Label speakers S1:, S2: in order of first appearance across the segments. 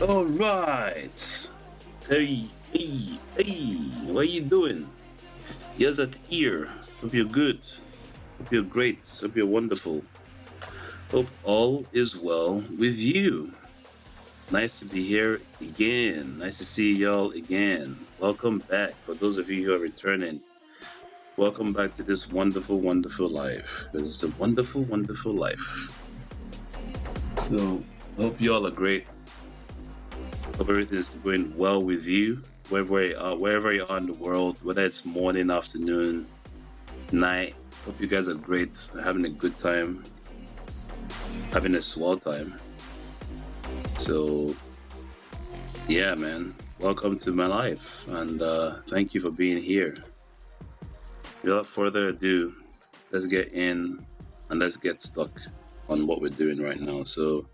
S1: All right. Hey, hey, hey. What you doing? Yes, at here. Hope you're good. Hope you're great. Hope you're wonderful. Hope all is well with you. Nice to be here again. Nice to see y'all again. Welcome back. For those of you who are returning, welcome back to this wonderful, wonderful life. This is a wonderful, wonderful life. So, hope you all are great. Hope everything is going well with you, wherever you are in the world, whether it's morning, afternoon, night. Hope you guys are great, having a good time, having a swell time. So, yeah, man, welcome to my life, and thank you for being here. Without further ado, let's get in and let's get stuck on what we're doing right now. So,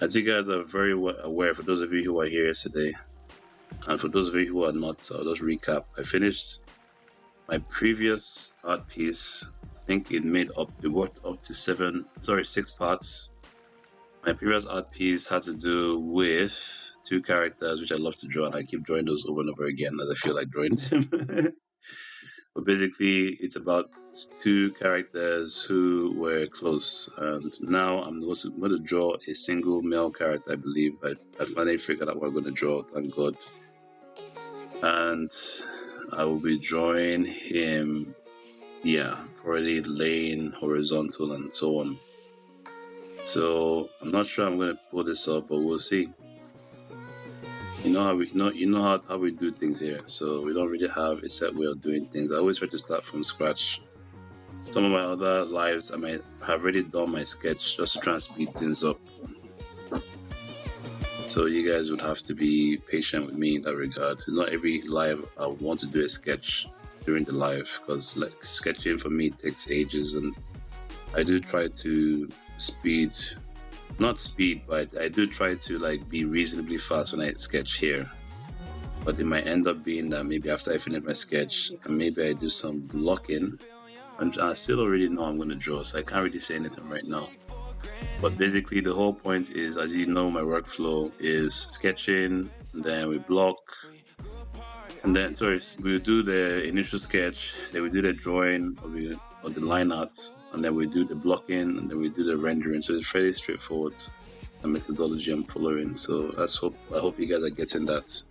S1: as you guys are very aware, for those of you who are here today, and for those of you who are not, I'll just recap. I finished my previous art piece. I think it worked up to 6 parts. My previous art piece had to do with 2 characters, which I love to draw, and I keep drawing those over and over again as I feel like drawing them. But basically, it's about 2 characters who were close, and now I'm going to draw a single male character. I believe I finally figured out what I'm going to draw. Thank God. And I will be drawing him, probably laying horizontal and so on. So I'm not sure I'm going to pull this up, but we'll see. You know how we do things here, so we don't really have a set way of doing things. I always try to start from scratch. Some of my other lives, I might have already done my sketch just to try and speed things up. So you guys would have to be patient with me in that regard. Not every live I want to do a sketch during the live, because like sketching for me takes ages, and I do try to not speed, but I do try to like be reasonably fast when I sketch here. But it might end up being that maybe after I finish my sketch, and maybe I do some blocking, and I still don't really know I'm going to draw, so I can't really say anything right now. But basically the whole point is, as you know, my workflow is sketching, then we block, and then we'll do the initial sketch, then we do the drawing or the line art, and then we do the blocking, and then we do the rendering. So it's fairly straightforward, the methodology I'm following. So I hope you guys are getting that.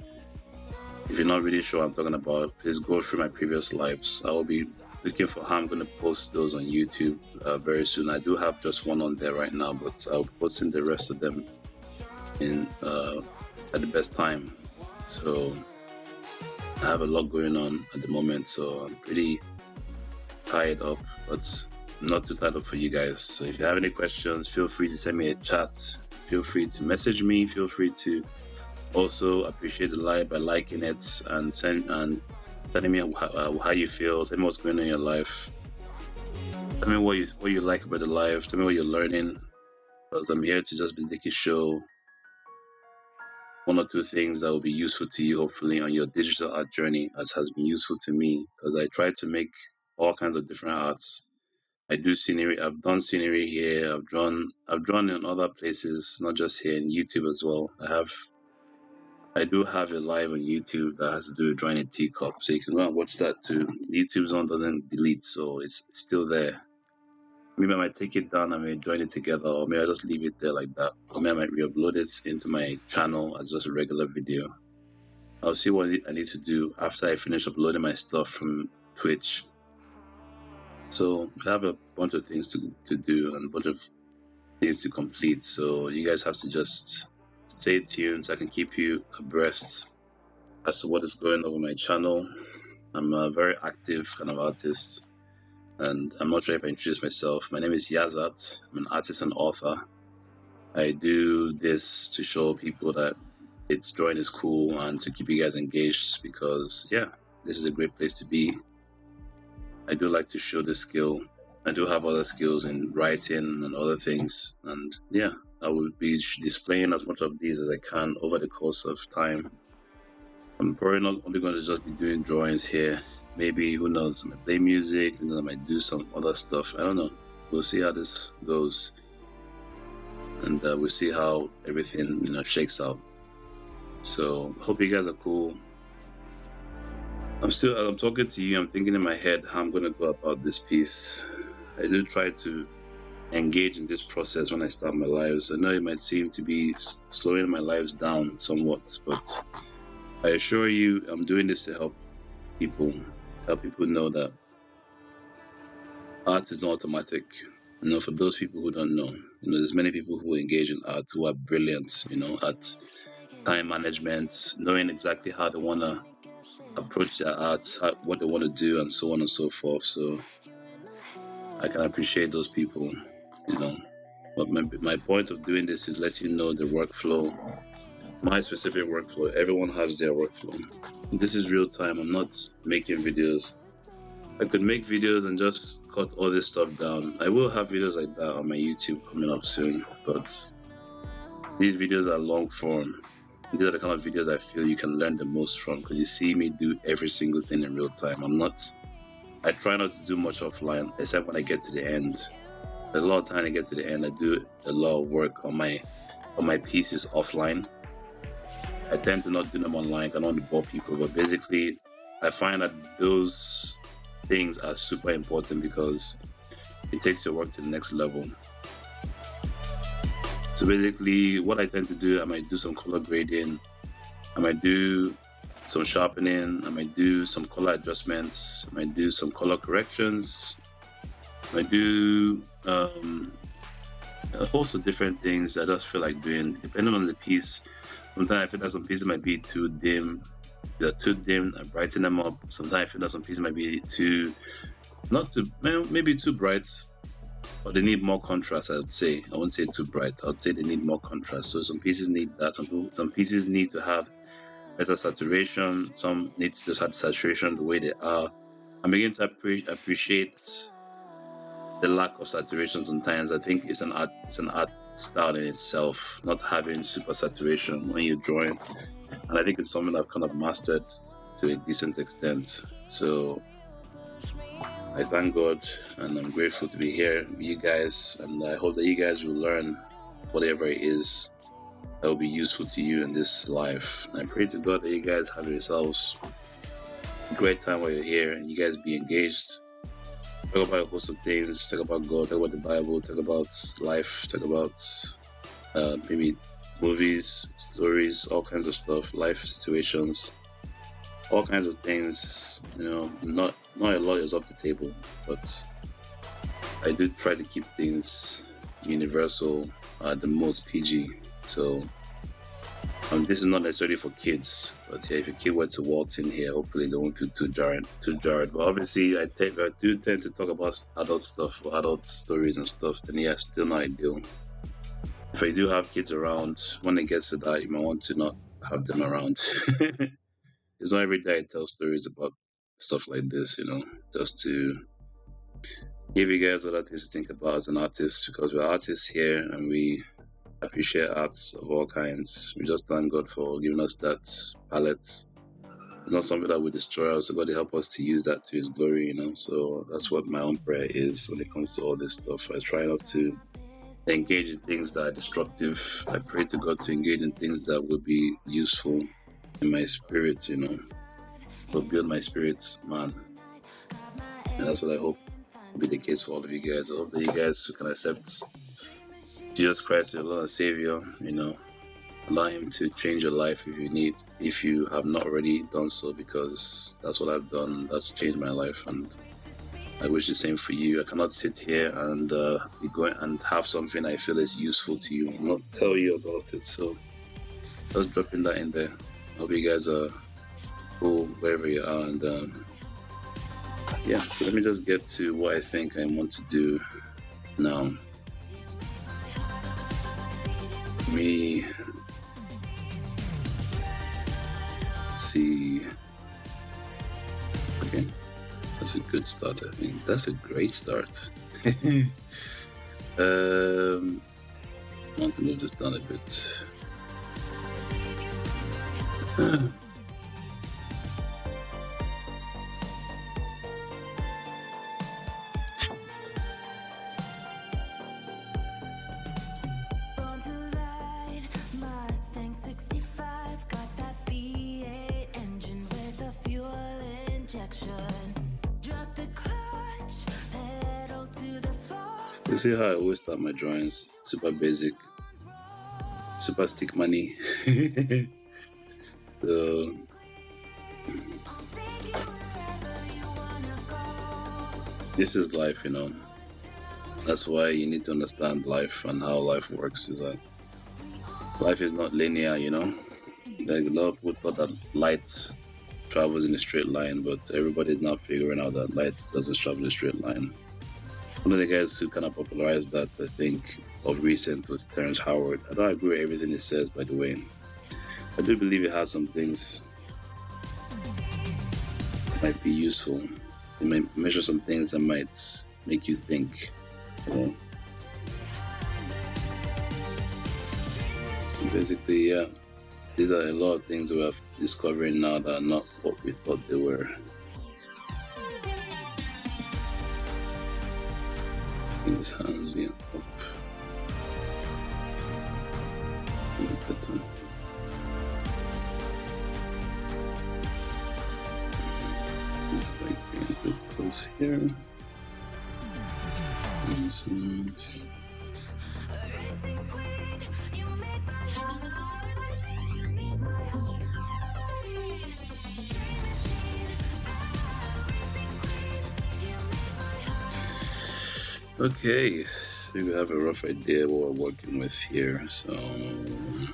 S1: If you're not really sure what I'm talking about, please go through my previous lives. I will be looking for how I'm going to post those on YouTube very soon. I do have just one on there right now, but I'll be posting the rest of them in at the best time. So I have a lot going on at the moment, so I'm pretty tied up, but not too tied up for you guys. So if you have any questions, feel free to send me a chat. Feel free to message me. Feel free to also appreciate the live by liking it and telling me how you feel. Tell me what's going on in your life. Tell me what you like about the life. Tell me what you're learning. Because I'm here to just basically show 1 or 2 things that will be useful to you, hopefully, on your digital art journey, as has been useful to me. Because I try to make all kinds of different arts. I do scenery. I've done scenery here. I've drawn in other places, not just here in YouTube as well. I do have a live on YouTube that has to do with drawing a teacup, so you can go and watch that too. YouTube zone doesn't delete, so it's still there. Maybe I might take it down and maybe join it together, or maybe I just leave it there like that. Or maybe I might re-upload it into my channel as just a regular video. I'll see what I need to do after I finish uploading my stuff from Twitch. So I have a bunch of things to do and a bunch of things to complete, so you guys have to just stay tuned so I can keep you abreast as to what is going on with my channel. I'm a very active kind of artist, and I'm not sure if I introduced myself. My name is Yazat. I'm an artist and author. I do this to show people that drawing is cool and to keep you guys engaged, because this is a great place to be. I do like to show this skill. I do have other skills in writing and other things, and I will be displaying as much of these as I can over the course of time. I'm probably not only going to just be doing drawings here. Maybe, who knows, I might play music, and then I might do some other stuff. I don't know. We'll see how this goes, and we'll see how everything shakes out. So hope you guys are cool. I'm talking to you. I'm thinking in my head how I'm going to go about this piece. I do try to engage in this process when I start my lives. I know it might seem to be slowing my lives down somewhat, but I assure you, I'm doing this to help people know that art is not automatic. For those people who don't know, there's many people who engage in art who are brilliant, at time management, knowing exactly how they want to approach their art, what they want to do, and so on and so forth. So I can appreciate those people, But my point of doing this is let you know the workflow, my specific workflow. Everyone has their workflow. This is real time. I'm not making videos. I could make videos and just cut all this stuff down. I will have videos like that on my YouTube coming up soon, but these videos are long form. These are the kind of videos I feel you can learn the most from, because you see me do every single thing in real time. I try not to do much offline, except when I get to the end. There's a lot of time I get to the end. I do a lot of work on my pieces offline. I tend to not do them online. I don't want to bore people, but basically, I find that those things are super important because it takes your work to the next level. So basically, what I tend to do, I might do some color grading, I might do some sharpening, I might do some color adjustments, I might do some color corrections, I might do a host of different things I just feel like doing, depending on the piece. Sometimes I feel that some pieces might be too dim. They're too dim, I brighten them up. Sometimes I feel that some pieces might be maybe too bright, or they need more contrast. I would say. I wouldn't say too bright. I would say they need more contrast. So some pieces need that. Some pieces need to have better saturation. Some need to just have saturation the way they are. I'm beginning to appreciate the lack of saturation sometimes. I think it's an art style in itself, not having super saturation when you're drawing. And I think it's something I've kind of mastered to a decent extent. So I thank God and I'm grateful to be here with you guys, and I hope that you guys will learn whatever it is that will be useful to you in this life. And I pray to God that you guys have yourselves a great time while you're here and you guys be engaged. Talk about a host of things, talk about God, talk about the Bible, talk about life, talk about maybe movies, stories, all kinds of stuff, life situations, all kinds of things. Not a lot is off the table, but I do try to keep things universal, the most PG. So this is not necessarily for kids, but if a kid were to waltz in here, hopefully they won't feel too jarred. But obviously, I do tend to talk about adult stuff or adult stories and stuff. Then yeah, still not ideal. If I do have kids around, when it gets to that, you might want to not have them around. It's not every day I tell stories about stuff like this, just to give you guys other things to think about as an artist, because we're artists here and we appreciate arts of all kinds. We just thank God for giving us that palette. It's not something that will destroy us, so God will help us to use that to His glory, So that's what my own prayer is when it comes to all this stuff. I try not to engage in things that are destructive. I pray to God to engage in things that will be useful in my spirit, will build my spirit, man. And that's what I hope will be the case for all of you guys. I hope that you guys can accept Jesus Christ, your Lord and Savior, allow Him to change your life if you have not already done so, because that's what I've done. That's changed my life, and I wish the same for you. I cannot sit here and be going and have something I feel is useful to you and not tell you about it. So just dropping that in there. Hope you guys are cool wherever you are, and so let me just get to what I think I want to do now. Let's see. Okay, that's a good start. I think that's a great start. I want to move this down a bit. You see how I always start my drawings? Super basic, super stick money. So, this is life, you know. That's why you need to understand life and how life works. Is that life is not linear, you know. Like a lot of people thought that light travels in a straight line, but everybody's now figuring out that light doesn't travel in a straight line. One of the guys who kind of popularized that, I think, of recent was Terrence Howard. I don't agree with everything he says, by the way. I do believe it has some things that might be useful. It might measure some things that might make you think. You know? Basically, yeah, these are a lot of things we are discovering now that are not what we thought they were. His hands, yeah, up. Just like a bit close here. And some. Okay, so we have a rough idea what we're working with here. So, am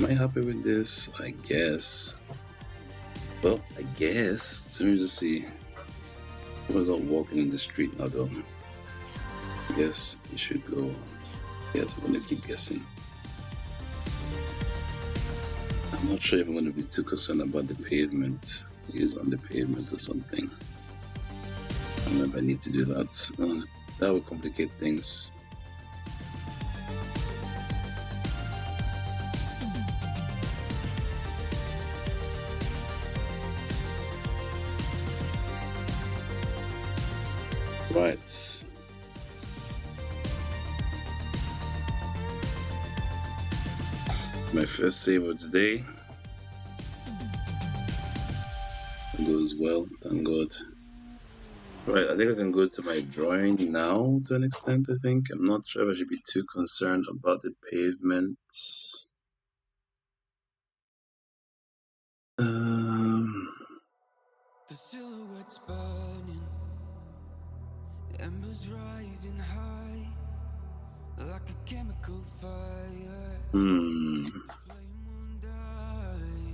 S1: I happy with this? I guess. Well, I guess. So let me just see. I was not walking in the street now, though. I guess it should go. Yes, I'm gonna keep guessing. I'm not sure if I'm gonna be too concerned about the pavement. It is on the pavement or something. I don't know if I need to do that. That would complicate things. Right. My first save of the day. It goes well, thank God. Right, I think I can go to my drawing now to an extent, I think. I'm not sure if I should be too concerned about the pavement.
S2: The silhouette's burning, embers rising high, like a chemical fire. Flame won't die.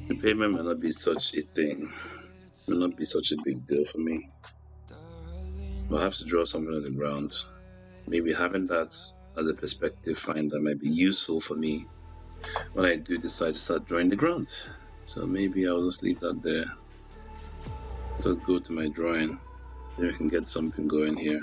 S1: The pavement may not be such a thing. It will not be such a big deal for me. I'll have to draw something on the ground. Maybe having that as a perspective finder might be useful for me when I do decide to start drawing the ground. So maybe I'll just leave that there. Just go to my drawing. Maybe I can get something going here.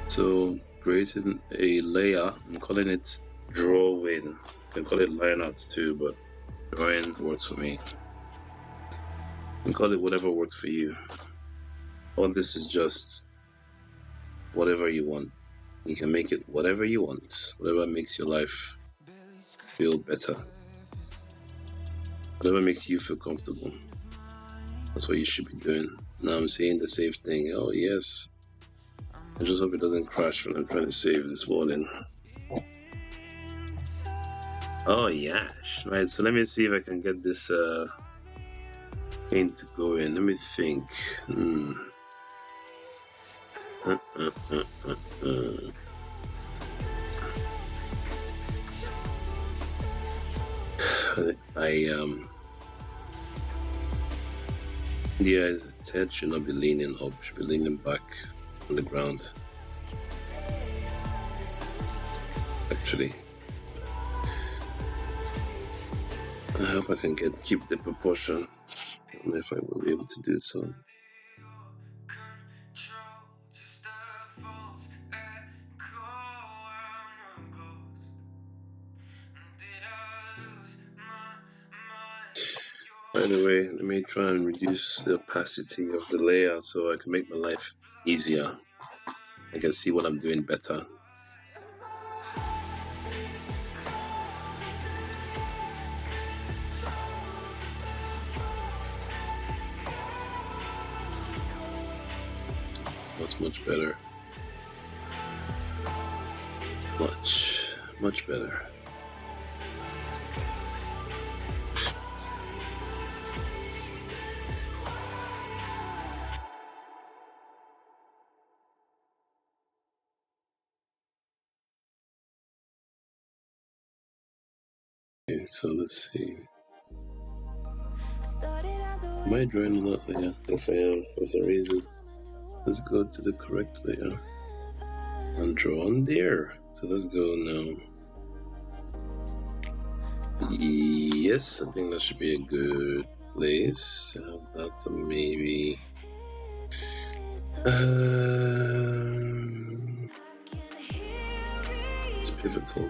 S1: So creating a layer, I'm calling it drawing. You can call it line art too, but drawing works for me. You can call it whatever works for you. All this is just whatever you want. You can make it whatever you want, whatever makes your life feel better, whatever makes you feel comfortable. That's what you should be doing. Now I'm saying the save thing. Oh yes, I just hope it doesn't crash when I'm trying to save this morning. Oh yeah, right. So let me see if I can get this paint going. Let me think. Yeah, his head should not be leaning up, should be leaning back on the ground. Actually, I hope I can keep the proportion. I don't know if I will be able to do so. By the way, let me try and reduce the opacity of the layout so I can make my life easier. I can see what I'm doing better. much better. Much better. Okay, so let's see. Am I drawing a lot layer? Yes, I am. For some reason. Let's go to the correct layer and draw on there. So let's go now. Yes, I think that should be a good place to have that. Maybe. It's pivotal.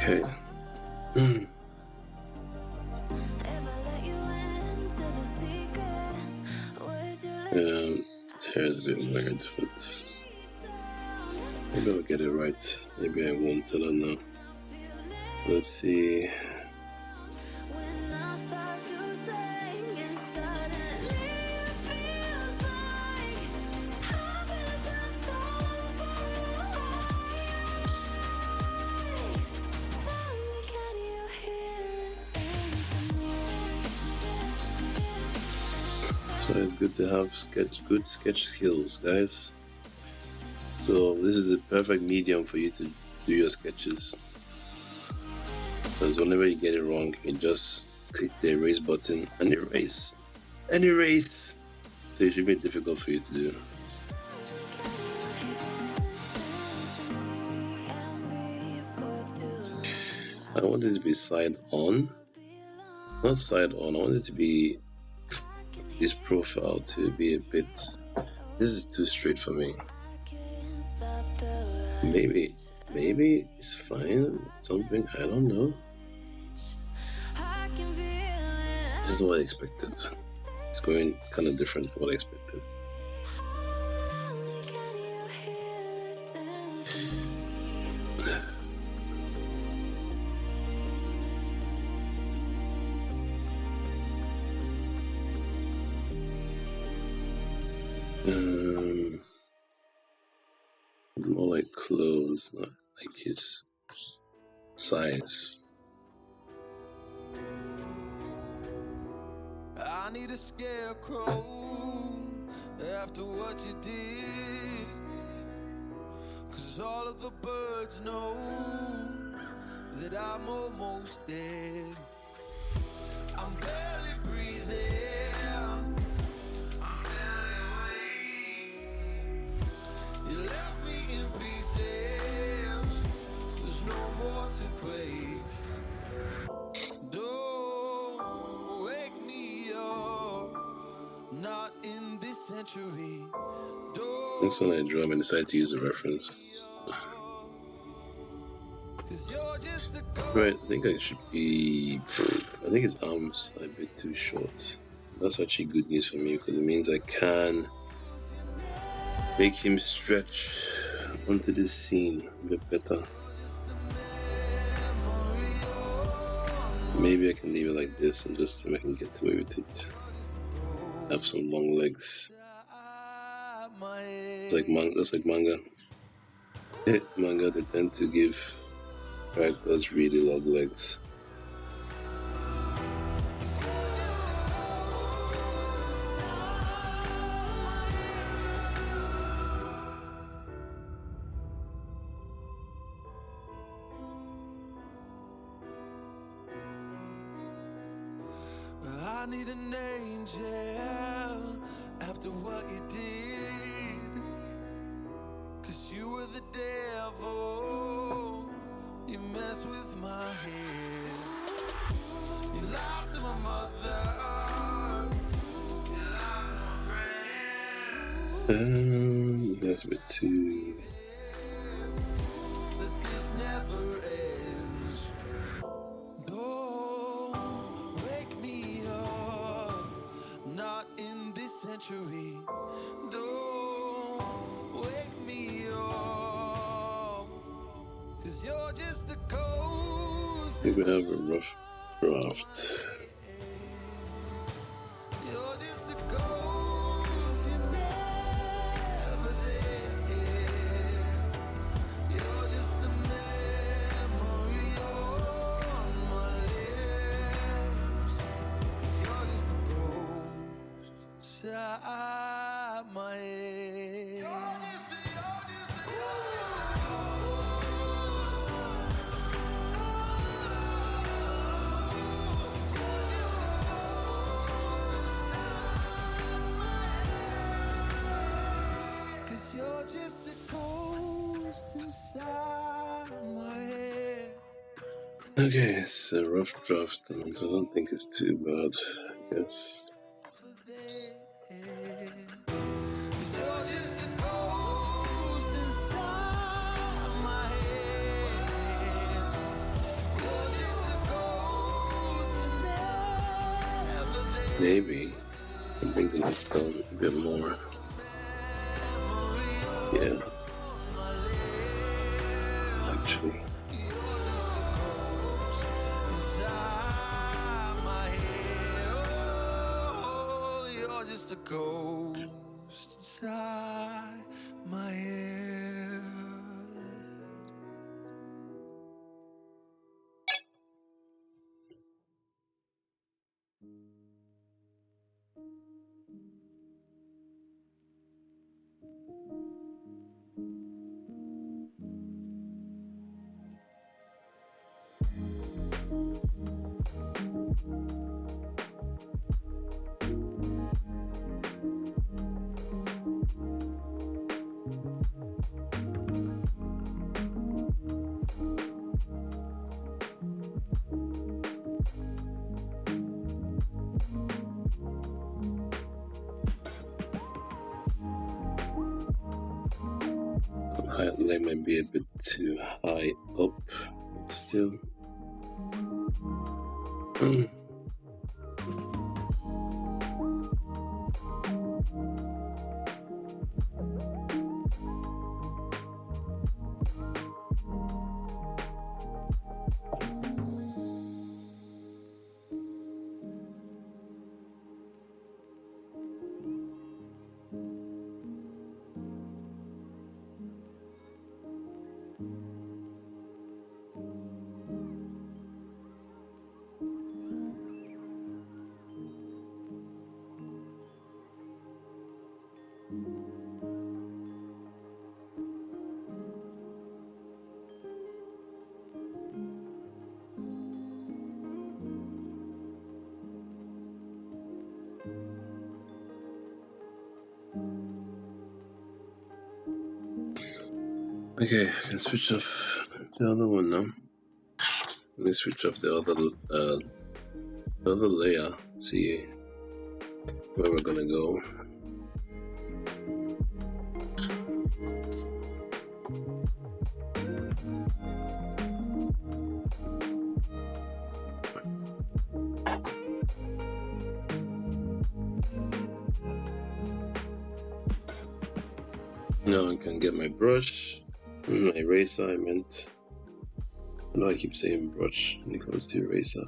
S1: Okay. This hair is a bit weird, but maybe I'll get it right. Maybe I won't. I don't know. Let's see. So it's good to have good sketch skills, guys. So this is a perfect medium for you to do your sketches. Because whenever you get it wrong, you can just click the erase button and erase. And erase! So it should be difficult for you to do. I want it to be side on. Not side on, I want it to be this profile to be a bit. This is too straight for me. Maybe it's fine. Something, I don't know. This is what I expected. It's going kind of different from what I expected. More like clothes, not like his size.
S2: I need a scarecrow after what you did, 'cause all of the birds know that I'm almost dead. I'm barely breathing, I'm barely awake. You left me in pieces, there's no more to break. Don't wake me up, not in this century.
S1: Next one I draw, I decided to use a reference. Right, I think I should be. I think his arms are a bit too short. That's actually good news for me because it means I can make him stretch onto this scene a bit better. Maybe I can leave it like this and just see if I can get away with it. Have some long legs. It's like manga. That's like manga. Manga, they tend to give characters really long legs.
S2: need an angel after what you did. 'Cause you were the devil, you messed with my head. You lied to my mother, you lied to my friends.
S1: That's a bit too.
S2: But this never ends. Don't wake me up, not in this century. Don't wake me up, 'cause you're just a ghost.
S1: I think we have a rough draft.
S2: You're just a ghost, you're never there. You're just a memory on my lips. 'Cause you're just a ghost inside my head. You're just a ghost. You're just a ghost inside my head.
S1: Okay, it's a rough draft, and I don't think it's too bad, I guess.
S2: You're just a ghost inside my head. You're just a ghost, you're never there.
S1: Maybe I'm thinking it's down a bit more. Yeah. Actually.
S2: You're just a ghost inside my head. Oh, you're just a ghost inside my head.
S1: Highlight might be a bit too high up, but still. Okay, I can switch off the other one now. Let me switch off the other layer, see where we're gonna go. Now I can get my brush, my eraser, I meant. I know I keep saying brush when it comes to eraser.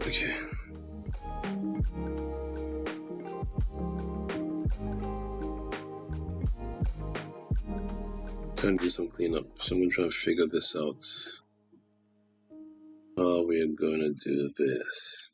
S1: Okay. Trying to do some cleanup, so I'm gonna try and figure this out. How we're gonna do this.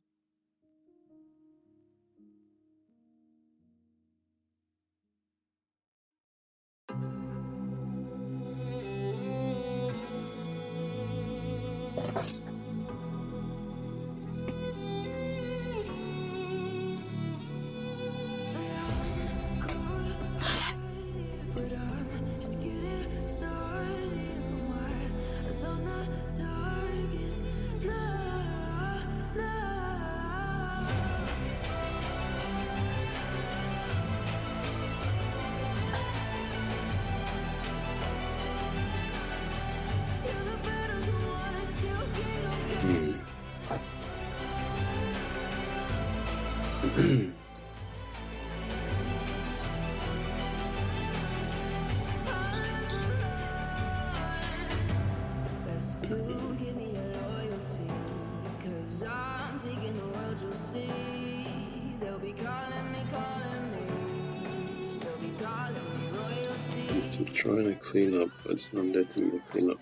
S1: I'm trying to clean up, but it's not letting me clean up.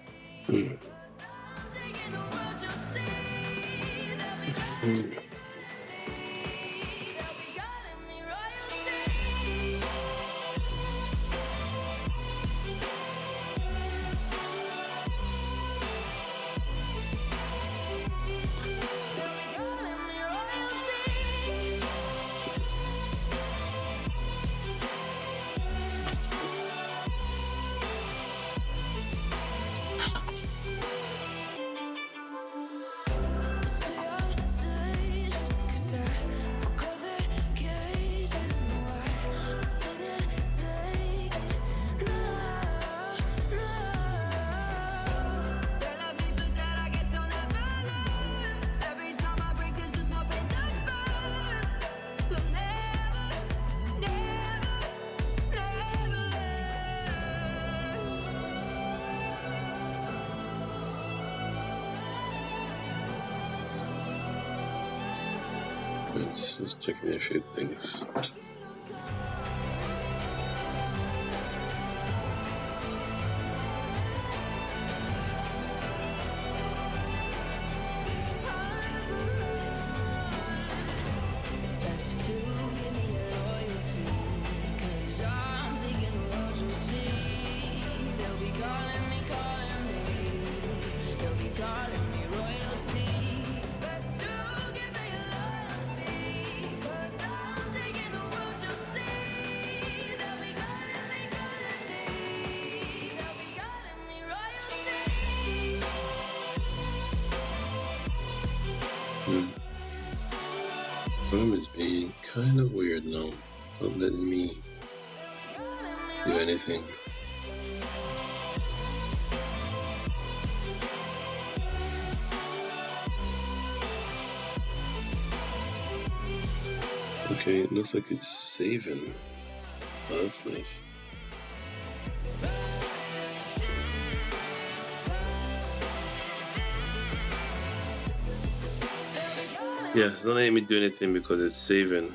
S1: Just checking a few things. Room is being kind of weird now, not letting me do anything. Okay, it looks like it's saving. Oh, that's nice. Yeah, it's not letting me do anything because it's saving.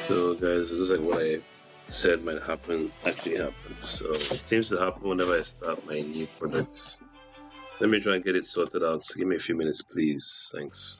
S1: So guys, it looks like what I said might happen actually happened. So it seems to happen whenever I start my new projects. Let me try and get it sorted out. Give me a few minutes, please. Thanks.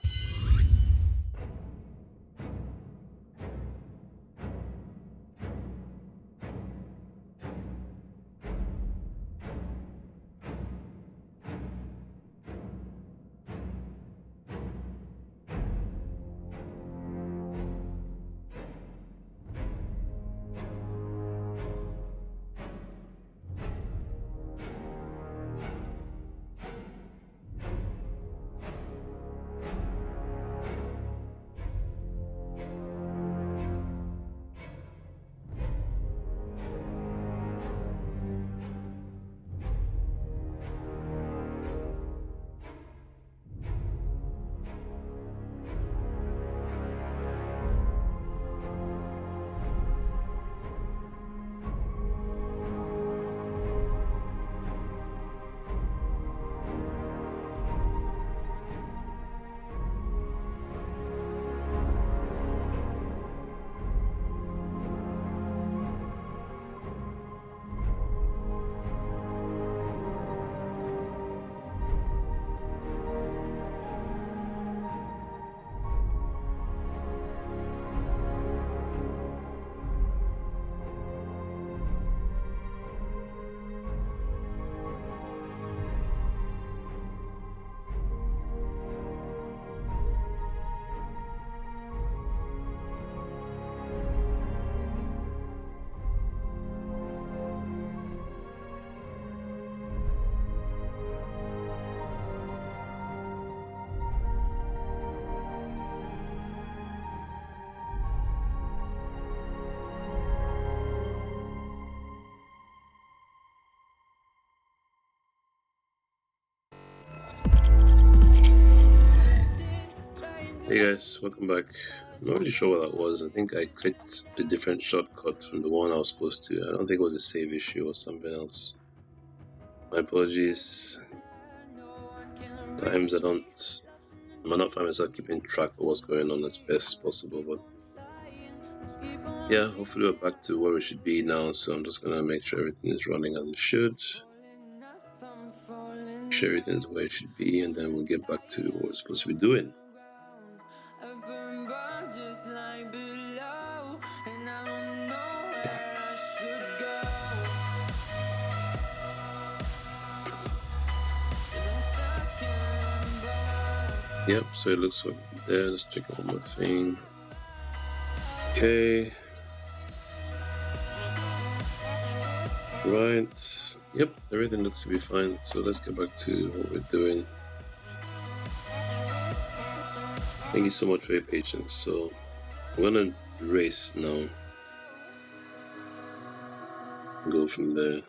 S1: Hey guys, welcome back. I'm not really sure what that was. I think I clicked a different shortcut from the one I was supposed to. I don't think it was a save issue or something else. My apologies. Times I might not find myself keeping track of what's going on as best possible, but yeah, hopefully we're back to where we should be now. So I'm just gonna make sure everything is running as it should. Make sure everything is where it should be, and then we'll get back to what we're supposed to be doing. Yep, so it looks like there. Let's check out one more thing. Okay. Right. Yep, everything looks to be fine. So let's get back to what we're doing. Thank you so much for your patience. So I'm gonna erase now. Go from there.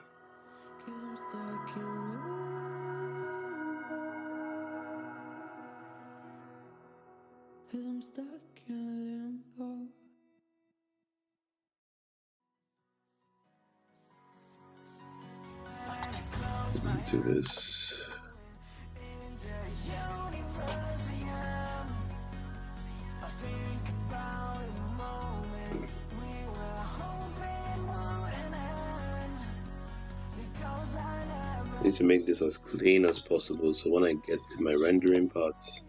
S1: Do this. I need to make this as clean as possible so when I get to my rendering parts,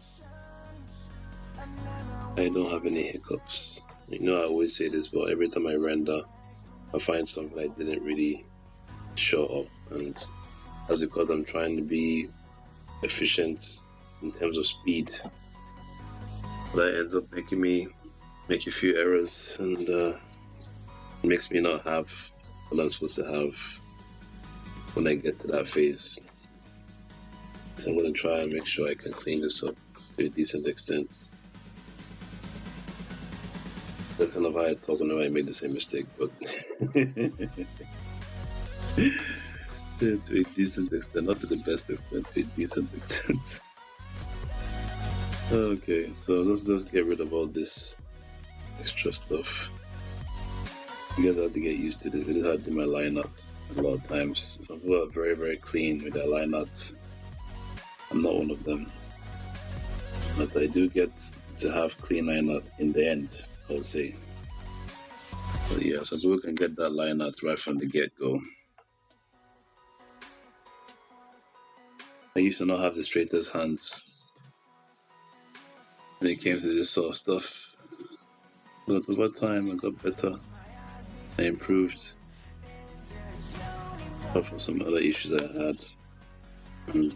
S1: I don't have any hiccups. You know, I always say this, but every time I render, I find something I didn't really show up, and that's because I'm trying to be efficient in terms of speed. That ends up making me make a few errors, and makes me not have what I'm supposed to have when I get to that phase. So I'm going to try and make sure I can clean this up to a decent extent. That's kind of how I talk whenever I made the same mistake, but to a decent extent, not to the best extent, to a decent extent. Okay, so let's just get rid of all this extra stuff. You guys have to get used to this. This is how I do my line art a lot of times. Some people are very, very clean with their line arts. I'm not one of them. But I do get to have clean line art in the end, I'll say. But yeah, some people can get that line art right from the get-go. I used to not have the straightest hands when it came to this sort of stuff. But over time, I got better. I improved. Apart from some other issues I had. I'm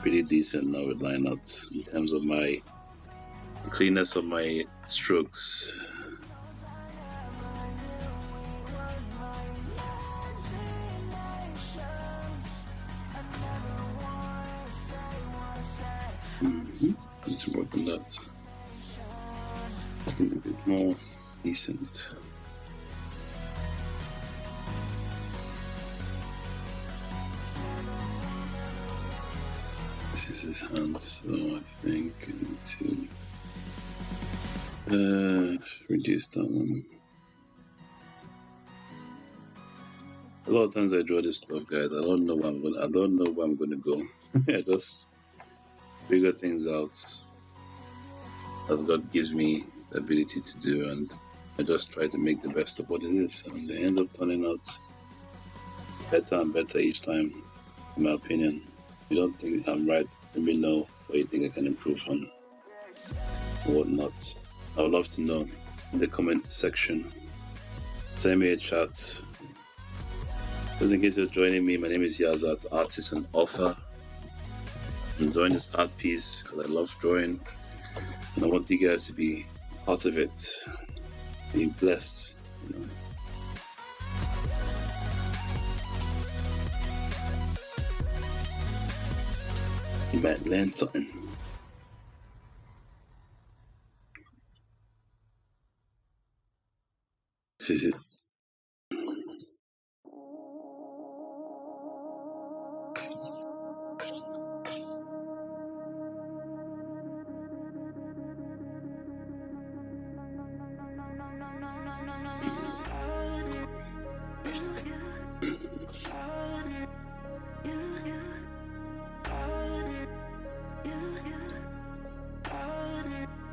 S1: pretty decent now with line art in terms of my cleanness of my strokes. Need to work on that. Looking a bit more decent. This is his hand, so I think I need to reduce that one. A lot of times I draw this stuff, guys. I don't know where I'm gonna go. I just figure things out as God gives me the ability to do, and I just try to make the best of what it is, and it ends up turning out better and better each time, in my opinion. If you don't think I'm right, let me know what you think I can improve on or whatnot. I would love to know in the comment section. Send me a chat. Just in case you're joining me, my name is Yazat, artist and author. I'm drawing this art piece because I love drawing, and I want you guys to be part of it, be blessed, you know. You might learn something. This is it.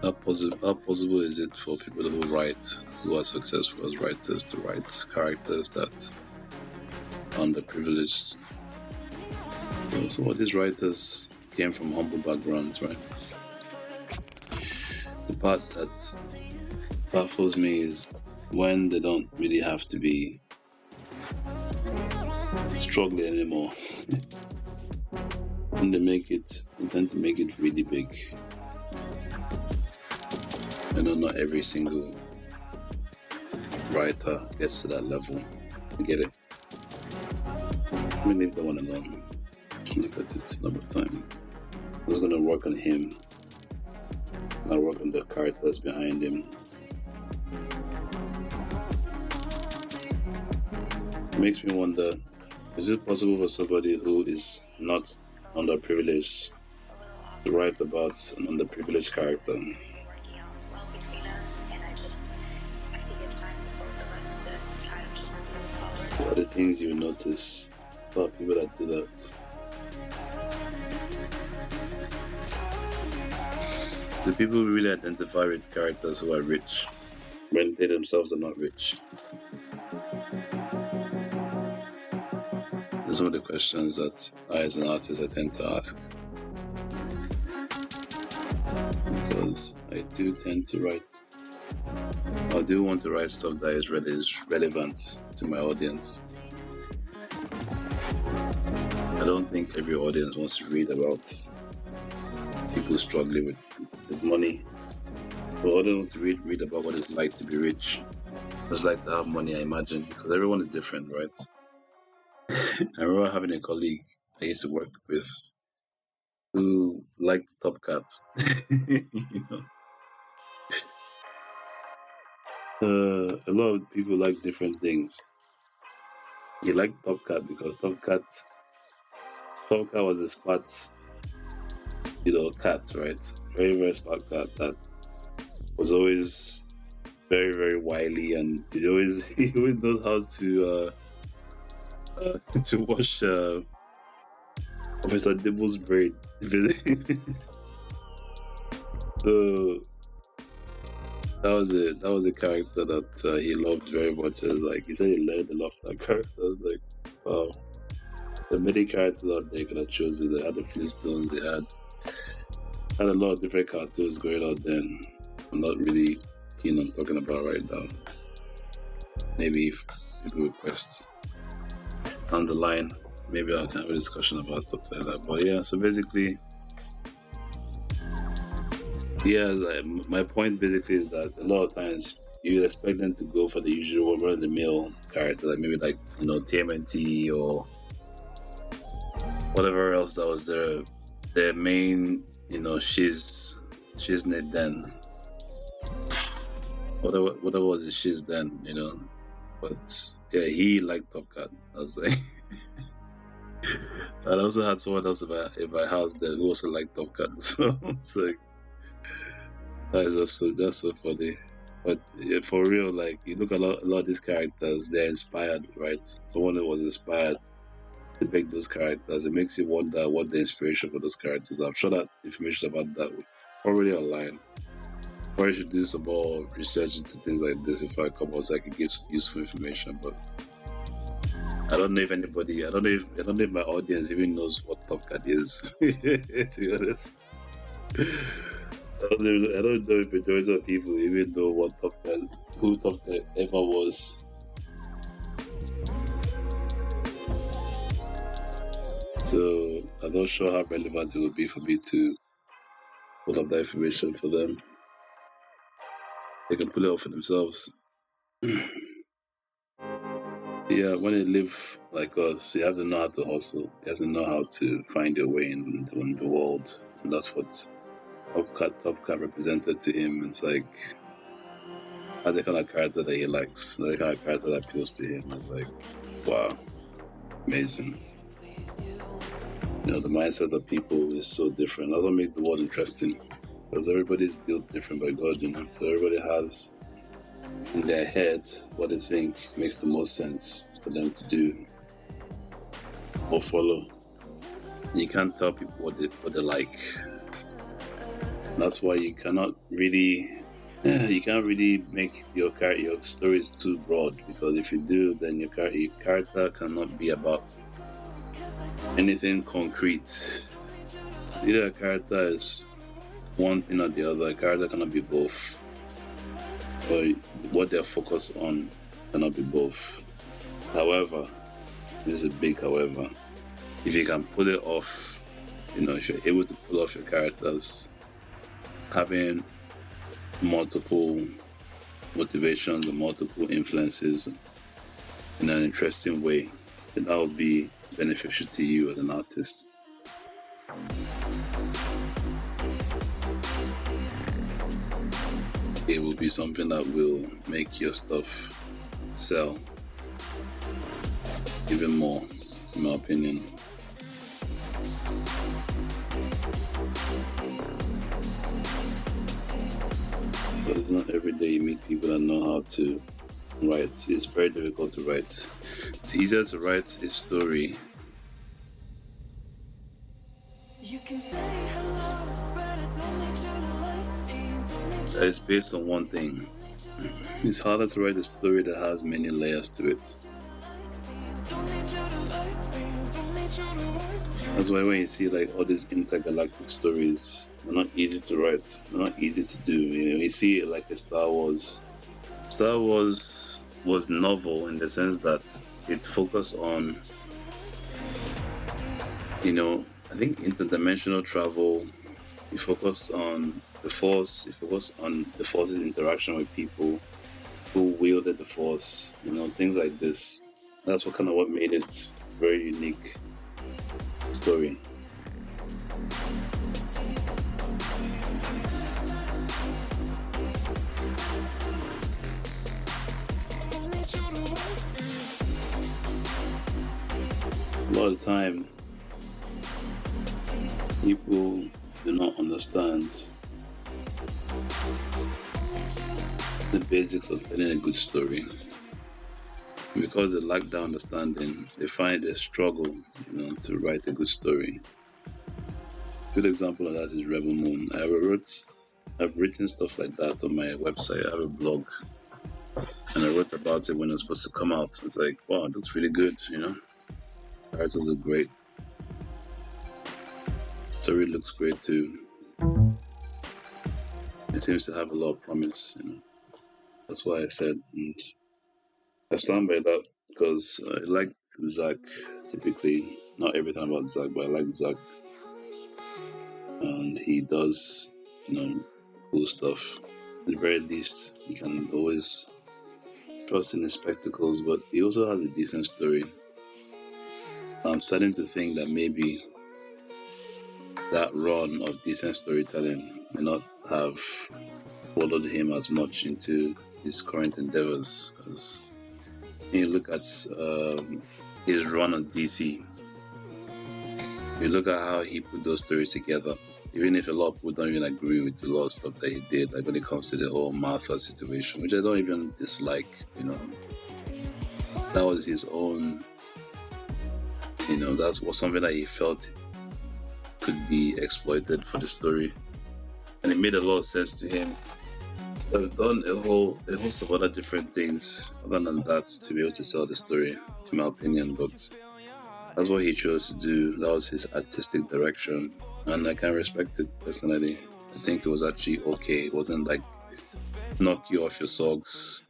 S1: How possible is it for people who write, who are successful as writers, to write characters that are underprivileged? So some of these writers came from humble backgrounds, right? The part that baffles me is when they don't really have to be struggling anymore. When they tend to make it really big. I know not every single writer gets to that level. I get it. Let me leave that one alone. Look at it another time. I was gonna work on him. I'll work on the characters behind him. It makes me wonder, is it possible for somebody who is not underprivileged to write about an underprivileged character? What are the things you notice about people that do that? Do people really identify with characters who are rich when they themselves are not rich? These are some of the questions that I, as an artist, I tend to ask. Because I do tend to write. I do want to write stuff that is relevant to my audience. I don't think every audience wants to read about people struggling with money. But audience want to read about what it's like to be rich. What it's like to have money, I imagine, because everyone is different, right? I remember having a colleague I used to work with who liked Top Cat. A lot of people like different things. He liked Top Cat because Top Cat was a smart, cat, right? Very, very smart cat that was always very, very wily, and he always knows how to wash Officer Dibble's brain. So that was a character that he loved very much. And like he said, he learned a lot from that character. I was like, wow. The many characters out there could have chosen. They had the Flintstones. They had a lot of different cartoons going on then. I'm not really keen on talking about right now. Maybe if people request down the line, maybe I'll have a discussion about stuff like that. But yeah, so basically, my point basically is that a lot of times you expect them to go for the usual run-of-the-mill character, like maybe like TMNT or whatever else that was their main, shiz net then. Whatever was the shiz then, But yeah, he liked Top Cat. I was like, I also had someone else in my house that who also liked Top Cat. So it's like, that's so funny. But yeah, for real, like you look at a lot of these characters, they're inspired, right? Someone that was inspired to make those characters. It makes you wonder what the inspiration for those characters are. I'm sure that information about that is already online. Probably should do some more research into things like this if I come out so I can give some useful information. But I don't know if my audience even knows what Top Cat is. To be honest, I don't know if majority of people even know who Top Cat ever was. So I'm not sure how relevant it would be for me to put up that information for them. They can pull it off for themselves. Yeah, when you live like us, you have to know how to hustle. You have to know how to find your way in the world. And that's what Top Cat represented to him. It's like that's the kind of character that he likes. The kind of character that appeals to him. It's like, wow, amazing. The mindset of people is so different. That's what makes the world interesting. Because everybody's built different by God, So everybody has in their head what they think makes the most sense for them to do or follow. You can't tell people what they like. That's why you cannot really, you can't really make your stories too broad, because if you do, then your character cannot be about anything concrete. Either a character is one thing or the other. A character cannot be both, or what they're focused on cannot be both. However, this is a big however. If you can pull it off, if you're able to pull off your characters having multiple motivations and multiple influences in an interesting way, then that will be beneficial to you as an artist. It will be something that will make your stuff sell even more, in my opinion. But it's not every day you meet people that know how to write. It's very difficult to write. It's easier to write a story that is based on one thing. It's harder to write a story that has many layers to it. That's why when you see like all these intergalactic stories, they're not easy to write. They're not easy to do. You see it like a Star Wars. Star Wars was novel in the sense that it focused on, I think interdimensional travel. It focused on the Force. It focused on the Force's interaction with people who wielded the Force. Things like this. That's what made it a very unique story. A lot of the time, people do not understand the basics of telling a good story. Because they lack that understanding, they find a struggle, to write a good story. A good example of that is Rebel Moon. I've written stuff like that on my website. I have a blog, and I wrote about it when it was supposed to come out. It's like, wow, it looks really good, Characters look great. The story looks great too. It seems to have a lot of promise, That's why I said, and I stand by that, because I like Zach. Typically, not everything about Zach, but I like Zach, and he does, cool stuff. At the very least, you can always trust in his spectacles, but he also has a decent story. I'm starting to think that maybe that run of decent storytelling may not have followed him as much into his current endeavors, because when you look at his run on DC, you look at how he put those stories together, even if a lot of people don't even agree with a lot of stuff that he did, like when it comes to the whole Martha situation, which I don't even dislike, that was his own, that was something that he felt could be exploited for the story, and it made a lot of sense to him. I've done a host of other different things other than that to be able to sell the story, in my opinion, but that's what he chose to do. That was his artistic direction, and I can respect it personally. I think it was actually okay. It wasn't like knock you off your socks,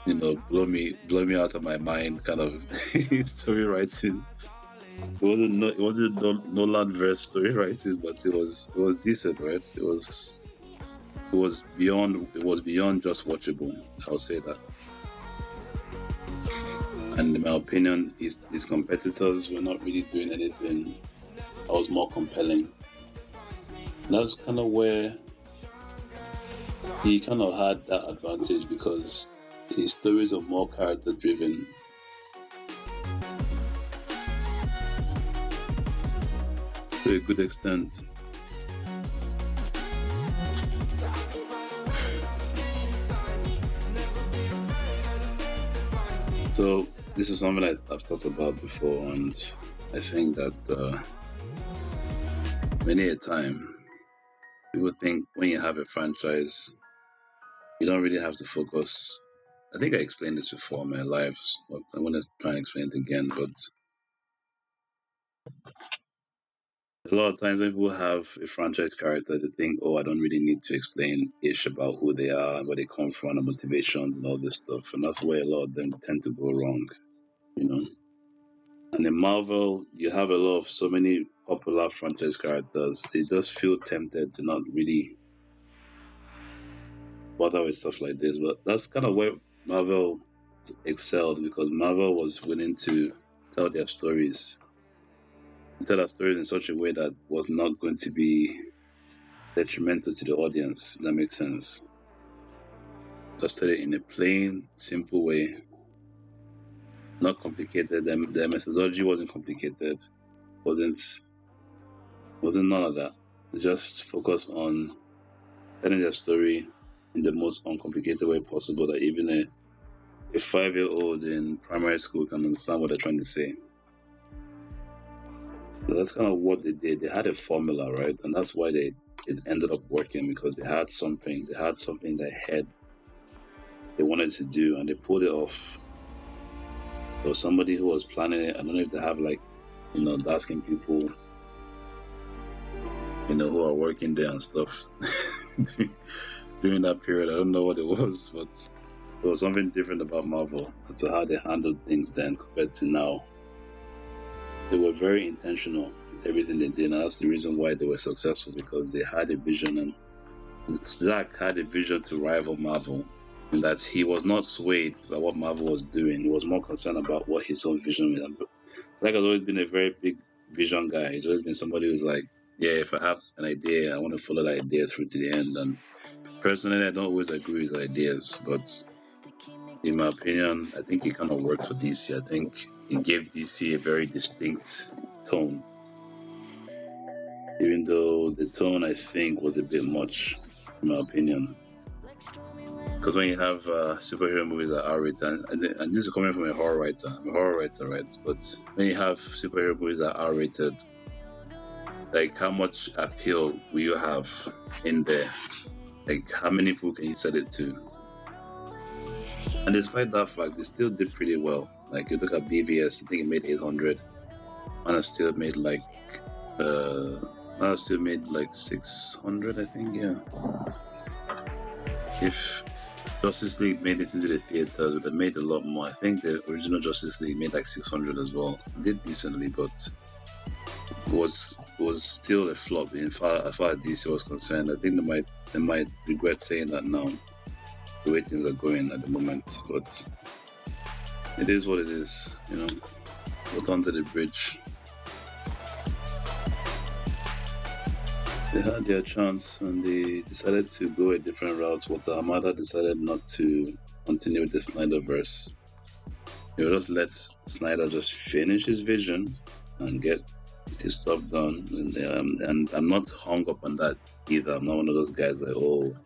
S1: blow me out of my mind kind of story writing. It wasn't Nolan verse story writing, but it was decent, right? It was beyond just watchable. I'll say that. And in my opinion, his competitors were not really doing anything that was more compelling. And that's kind of where he kind of had that advantage, because his stories are more character driven. To a good extent. So this is something I've thought about before, and I think that many a time People think when you have a franchise, you don't really have to focus. I think I explained this before in my lives, but I'm going to try and explain it again. But a lot of times when people have a franchise character, they think, oh, I don't really need to explain ish about who they are and where they come from and motivations and all this stuff. And that's where a lot of them tend to go wrong, you know. And in Marvel, you have a lot of so many popular franchise characters. They just feel tempted to not really bother with stuff like this. But that's kind of where Marvel excelled, because Marvel was willing to tell their stories, tell their stories in such a way that was not going to be detrimental to the audience, if that makes sense. Just tell it in a plain, simple way, not complicated. Their methodology wasn't complicated, wasn't none of that. They just focus on telling their story in the most uncomplicated way possible, that even a 5-year-old in primary school can understand what they're trying to say. So that's kind of what they did. They had a formula, right? And that's why it ended up working, because they had something in their head they wanted to do, and they pulled it off. There was somebody who was planning it. I don't know if they have asking people, who are working there and stuff during that period. I don't know what it was, but there was something different about Marvel as to how they handled things then compared to now. They were very intentional in everything they did, and that's the reason why they were successful, because they had a vision, and Zack had a vision to rival Marvel, in that he was not swayed by what Marvel was doing. He was more concerned about what his own vision was. Zack has always been a very big vision guy. He's always been somebody who's like, yeah, if I have an idea, I want to follow that idea through to the end. And personally, I don't always agree with ideas, but in my opinion, I think it kind of worked for DC. I think it gave DC a very distinct tone, even though the tone, I think, was a bit much, in my opinion. Because when you have superhero movies that are R-rated, and this is coming from a horror writer, I'm a horror writer, right? But when you have superhero movies that are R-rated, like, how much appeal will you have in there? Like, how many people can you sell it to? And despite that fact, they still did pretty well. Like, you look at BVS, I think it made 800. Man still made like 600, I think, yeah. If Justice League made it into the theaters, it would have made a lot more. I think the original Justice League made like 600 as well. It did decently, but it was still a flop. As far as DC was concerned, I think they might regret saying that now, the way things are going at the moment. But it is what it is, Put onto the bridge. They had their chance and they decided to go a different route. Walter Hamada decided not to continue with the Snyderverse. They would just let Snyder just finish his vision and get his stuff done. And I'm not hung up on that either. I'm not one of those guys like, oh,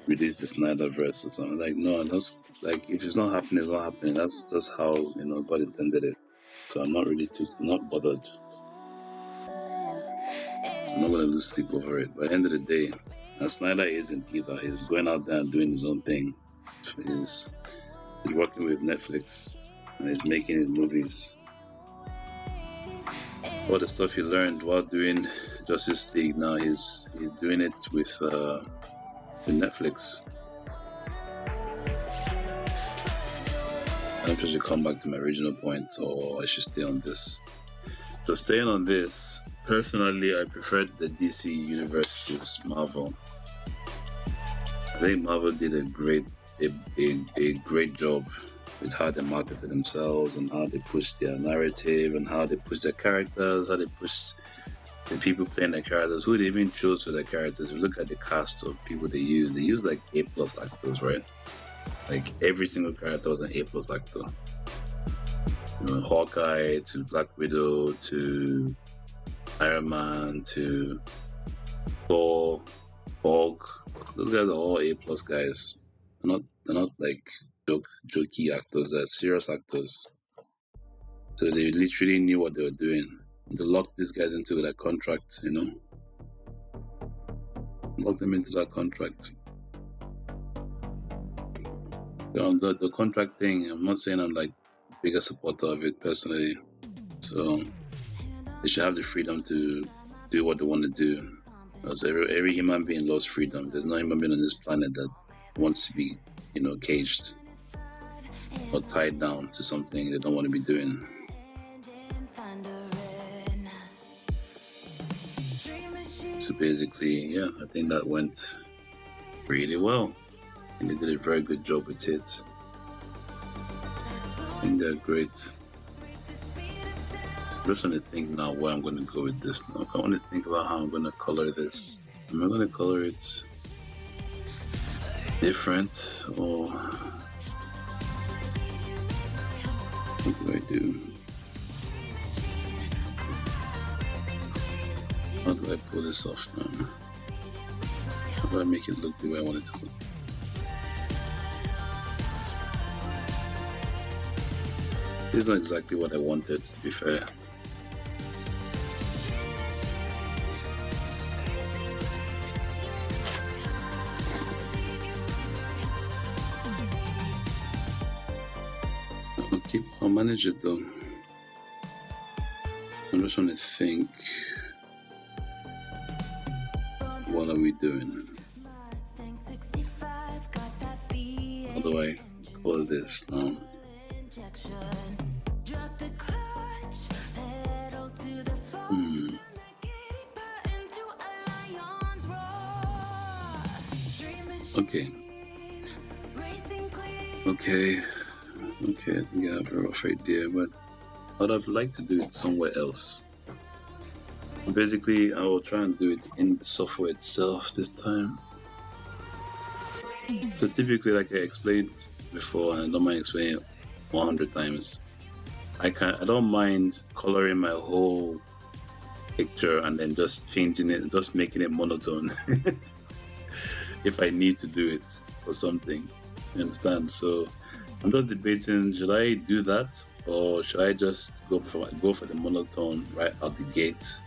S1: release the Snyderverse or something. Like, no, that's like, if it's not happening, it's not happening. That's just how God intended it. So I'm not bothered. I'm not going to lose sleep over it. By the end of the day, and Snyder isn't either. He's going out there and doing his own thing. He's working with Netflix and he's making his movies. All the stuff he learned while doing Justice League, now he's doing it with Netflix. I don't know if I should come back to my original point or I should stay on this. So staying on this, personally, I preferred the DC universe to Marvel. I think Marvel did a great job with how they marketed themselves and how they pushed their narrative and how they pushed their characters, how they pushed the people playing their characters, who they even chose for their characters. If you look at the cast of people they use like A+ actors, right? Like every single character was an A+ actor. Hawkeye to Black Widow to Iron Man to Thor, Hulk. Those guys are all A+ guys. They're not like jokey actors. They're serious actors. So they literally knew what they were doing. They locked these guys into their contract, lock them into that contract. The contract thing, I'm not saying I'm like the biggest supporter of it personally. So they should have the freedom to do what they want to do. Because every human being loves freedom. There's no human being on this planet that wants to be, caged or tied down to something they don't want to be doing. So basically, yeah, I think that went really well. And they did a very good job with it. I think they're great. I'm just trying to think now where I'm going to go with this now. I want to think about how I'm going to color this. Am I going to color it different, or what do I do? How do I pull this off now? How do I make it look the way I want it to look? This is not exactly what I wanted, to be fair. I'll manage it though. I'm just trying to think. What are we doing? How do I call this now? Okay, I think I have a rough idea, but I'd like to do it somewhere else. Basically, I will try and do it in the software itself this time. So typically, like I explained before, and I don't mind explaining it 100 times, I don't mind coloring my whole picture and then just changing it, just making it monotone if I need to do it for something. You understand? So I'm just debating, should I do that, or should I just go for the monotone right out the gate?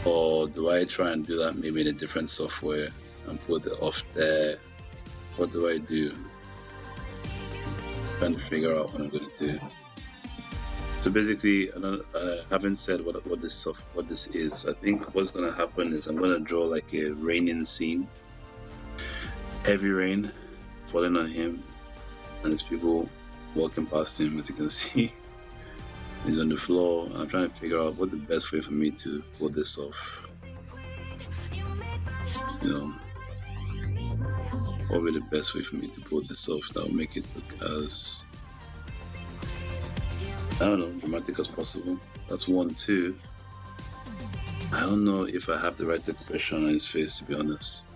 S1: Or do I try and do that maybe in a different software and put it off there? What do I do? I'm trying to figure out what I'm going to do. So basically, I haven't said what this is. I think what's going to happen is I'm going to draw like a raining scene, heavy rain falling on him, and there's people walking past him, as you can see. He's on the floor, and I'm trying to figure out what the best way for me to pull this off. What would be the best way for me to pull this off that will make it look as, I don't know, dramatic as possible. That's 1, 2. I don't know if I have the right expression on his face, to be honest.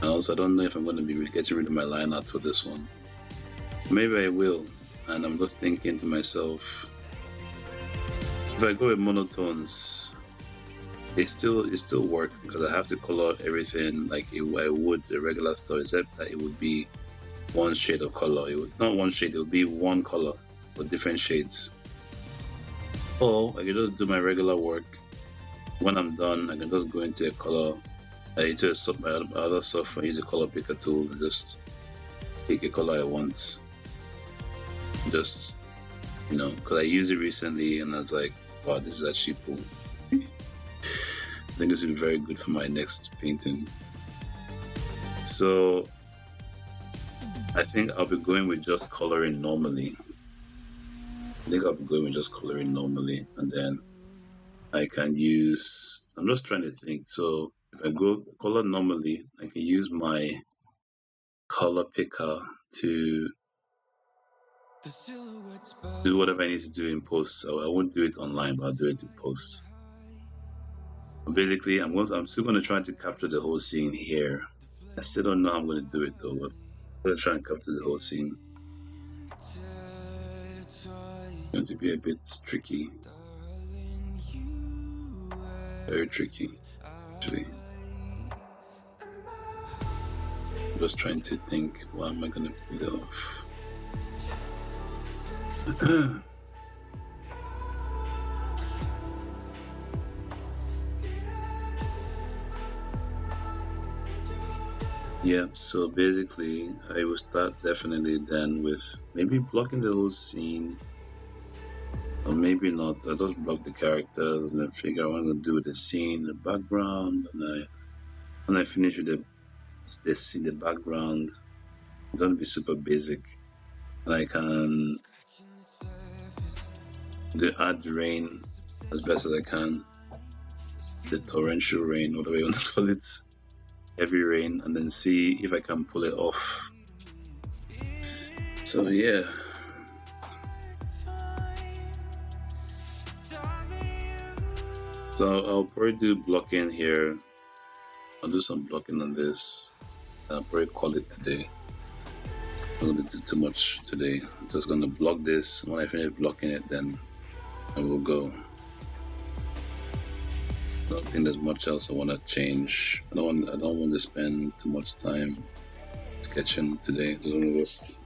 S1: And also, I don't know if I'm going to be getting rid of my line art for this one. Maybe I will, and I'm just thinking to myself, if I go with monotones, it still work because I have to color everything like I would a regular store, except that it would be one shade of color. It would not one shade; it would be one color with different shades. Or I can just do my regular work. When I'm done, I can just go into a color, into my other software, use a color picker tool, and just pick a color I want. Just, because I used it recently and I was like, wow, this is actually cool. I think this will be very good for my next painting. So I think I'll be going with just coloring normally. And then I can use, I'm just trying to think. So if I go color normally, I can use my color picker to do whatever I need to do in post. So I won't do it online, but I'll do it in post. Basically, I'm still going to try to capture the whole scene here. I still don't know how I'm going to do it though, but I'm going to try and capture the whole scene. It's going to be a bit tricky. Very tricky, actually. I'm just trying to think, what am I going to pull it off? Yeah, so basically, I will start definitely then with maybe blocking the whole scene, or maybe not. I just block the characters and then figure out what I'm gonna do with the scene, the background, and when I finish with the scene, the background, it's gonna be super basic, and I can add rain as best as I can, the torrential rain, whatever you want to call it, heavy rain, and then see if I can pull it off. So yeah. So I'll probably do blocking here. I'll do some blocking on this. I'll probably call it today. I'm not gonna do too much today. I'm just gonna block this. When I finish blocking it, then I will go. I don't think there's much else I want to change. I don't want to spend too much time sketching today. I just want to just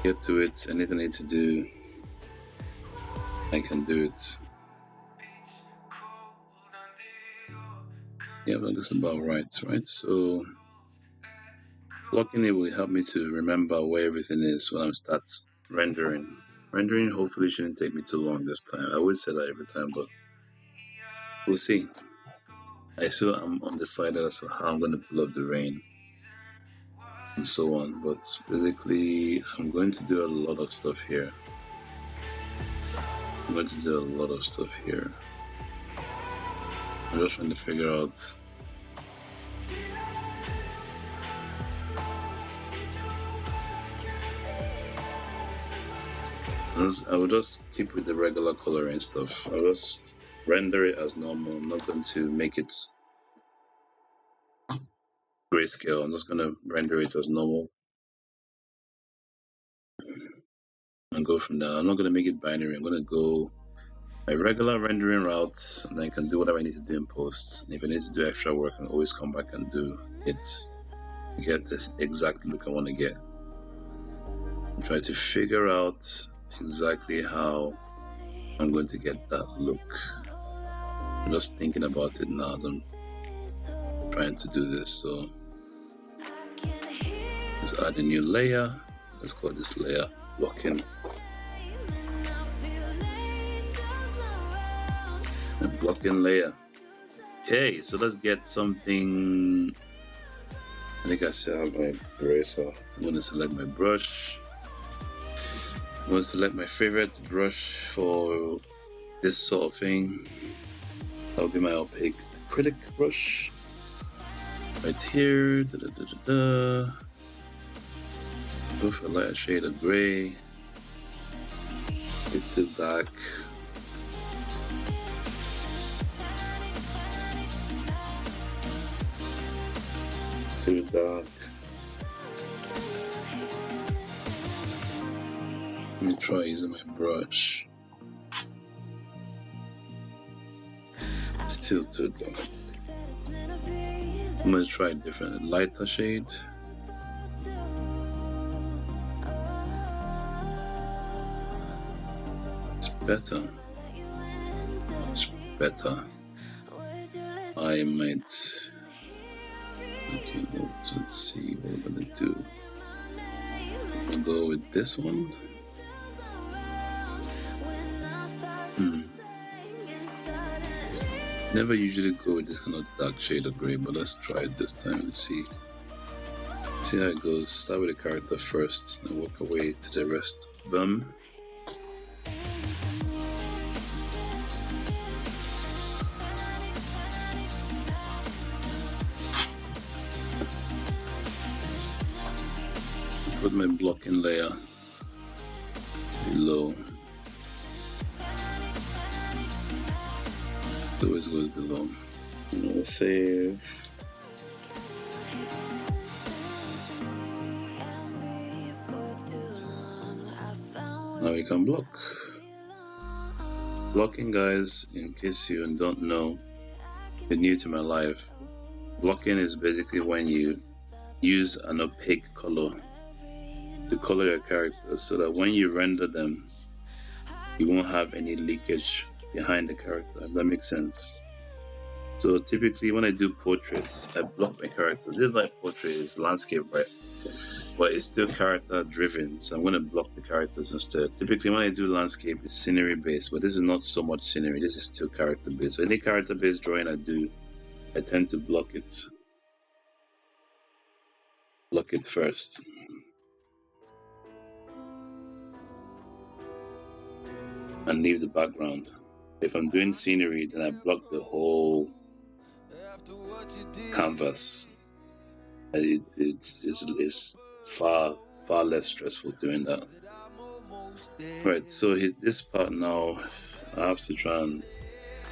S1: get to it. Anything I need to do, I can do it. Yeah, but that's about right? So blocking it will help me to remember where everything is when I start rendering. Rendering hopefully shouldn't take me too long this time. I always say that every time, but we'll see. I still am undecided as to how I'm going to pull off the rain and so on, but basically I'm going to do a lot of stuff here. I'm just trying to figure out I will just keep with the regular coloring stuff. I'll just render it as normal. I'm not going to make it grayscale. I'm just going to render it as normal and go from there. I'm not going to make it binary. I'm going to go my regular rendering route, and then I can do whatever I need to do in post. And if I need to do extra work, I can always come back and do it to get this exact look I want to get. And try to figure out exactly how I'm going to get that look. I'm just thinking about it now as I'm trying to do this. So let's add a new layer. Let's call this layer blocking. A blocking layer. Okay, so let's get something. I think I still have my eraser. I'm going to select my brush. I'm going to select my favorite brush for this sort of thing. That'll be my opaque acrylic brush. Right here. Go for a lighter shade of gray. Bit too dark. Too dark. Let me try using my brush. Still too dark. I'm gonna try a different lighter shade. It's better. Much better. I might. Okay, let's see what we're gonna do. I'll go with this one. Never usually go with this kind of dark shade of gray, but let's try it this time and see how it goes. Start with the character first, and work our way to the rest of them. Put my blocking layer below. It always goes below. Let's save. Now we can block. Blocking, guys, in case you don't know, you're new to my life. Blocking is basically when you use an opaque color to color your characters so that when you render them, you won't have any leakage behind the character, if that makes sense. So typically when I do portraits, I block my characters. This is not a portrait, it's landscape, right? But it's still character driven, so I'm going to block the characters instead. Typically when I do landscape, it's scenery based, but this is not so much scenery, this is still character based. So any character based drawing I do, I tend to block it first. And leave the background. If I'm doing scenery, then I block the whole canvas. It's far less stressful doing that. Right, so this part now, I have to try and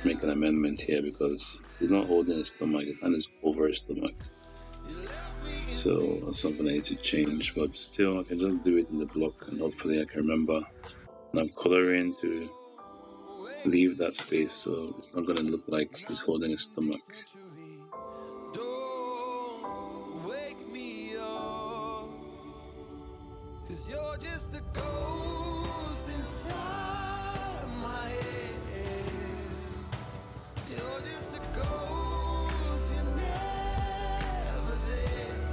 S1: make an amendment here because he's not holding his stomach, his hand is over his stomach. So that's something I need to change, but still I can just do it in the block and hopefully I can remember. And I'm coloring to leave that space so it's not going to look like he's holding his stomach.
S2: Don't wake me up, 'cause you're just a ghost inside my head. You're just a ghost, you're never there.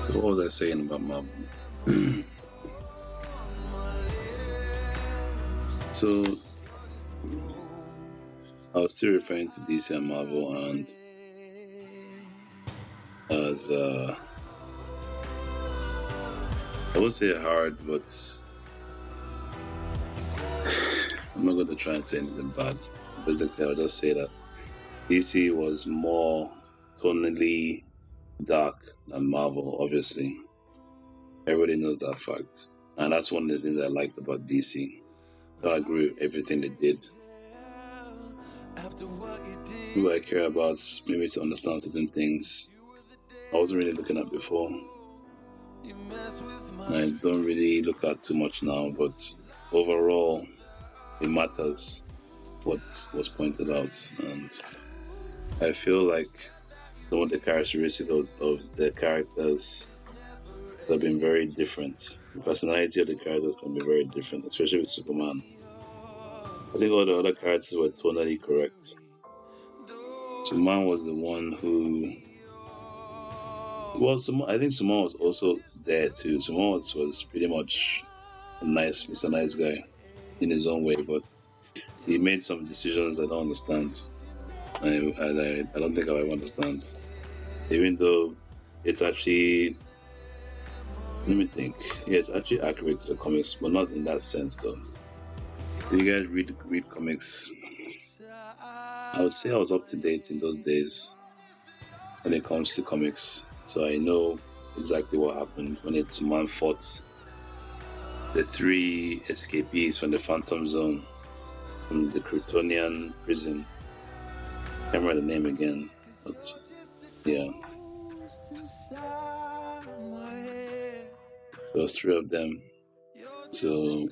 S1: So what was I saying about Marvel? So I was still referring to DC and Marvel, and as I would say hard, but I'm not going to try and say anything bad. Basically, I'll just say that DC was more tonally dark than Marvel, obviously. Everybody knows that fact. And that's one of the things I liked about DC. So I agree with everything they did. Who I care about, maybe to understand certain things I wasn't really looking at before. I don't really look at too much now, but overall, it matters what was pointed out. And I feel like some of the characteristics of the characters have been very different. The personality of the characters can be very different, especially with Superman. I think all the other characters were tonally correct. Superman was the one who... Well, I think Superman was also there too. Superman was pretty much Mr. Nice Guy in his own way, but he made some decisions I don't understand. I don't think I'll ever understand. Even though it's actually... Let me think. Yeah, it's actually accurate to the comics, but not in that sense though. You guys read comics? I would say I was up to date in those days when it comes to comics, so I know exactly what happened when it's man fought the 3 escapees from the Phantom Zone, from the Kryptonian prison. I can't remember the name again, but yeah. There was 3 of them. So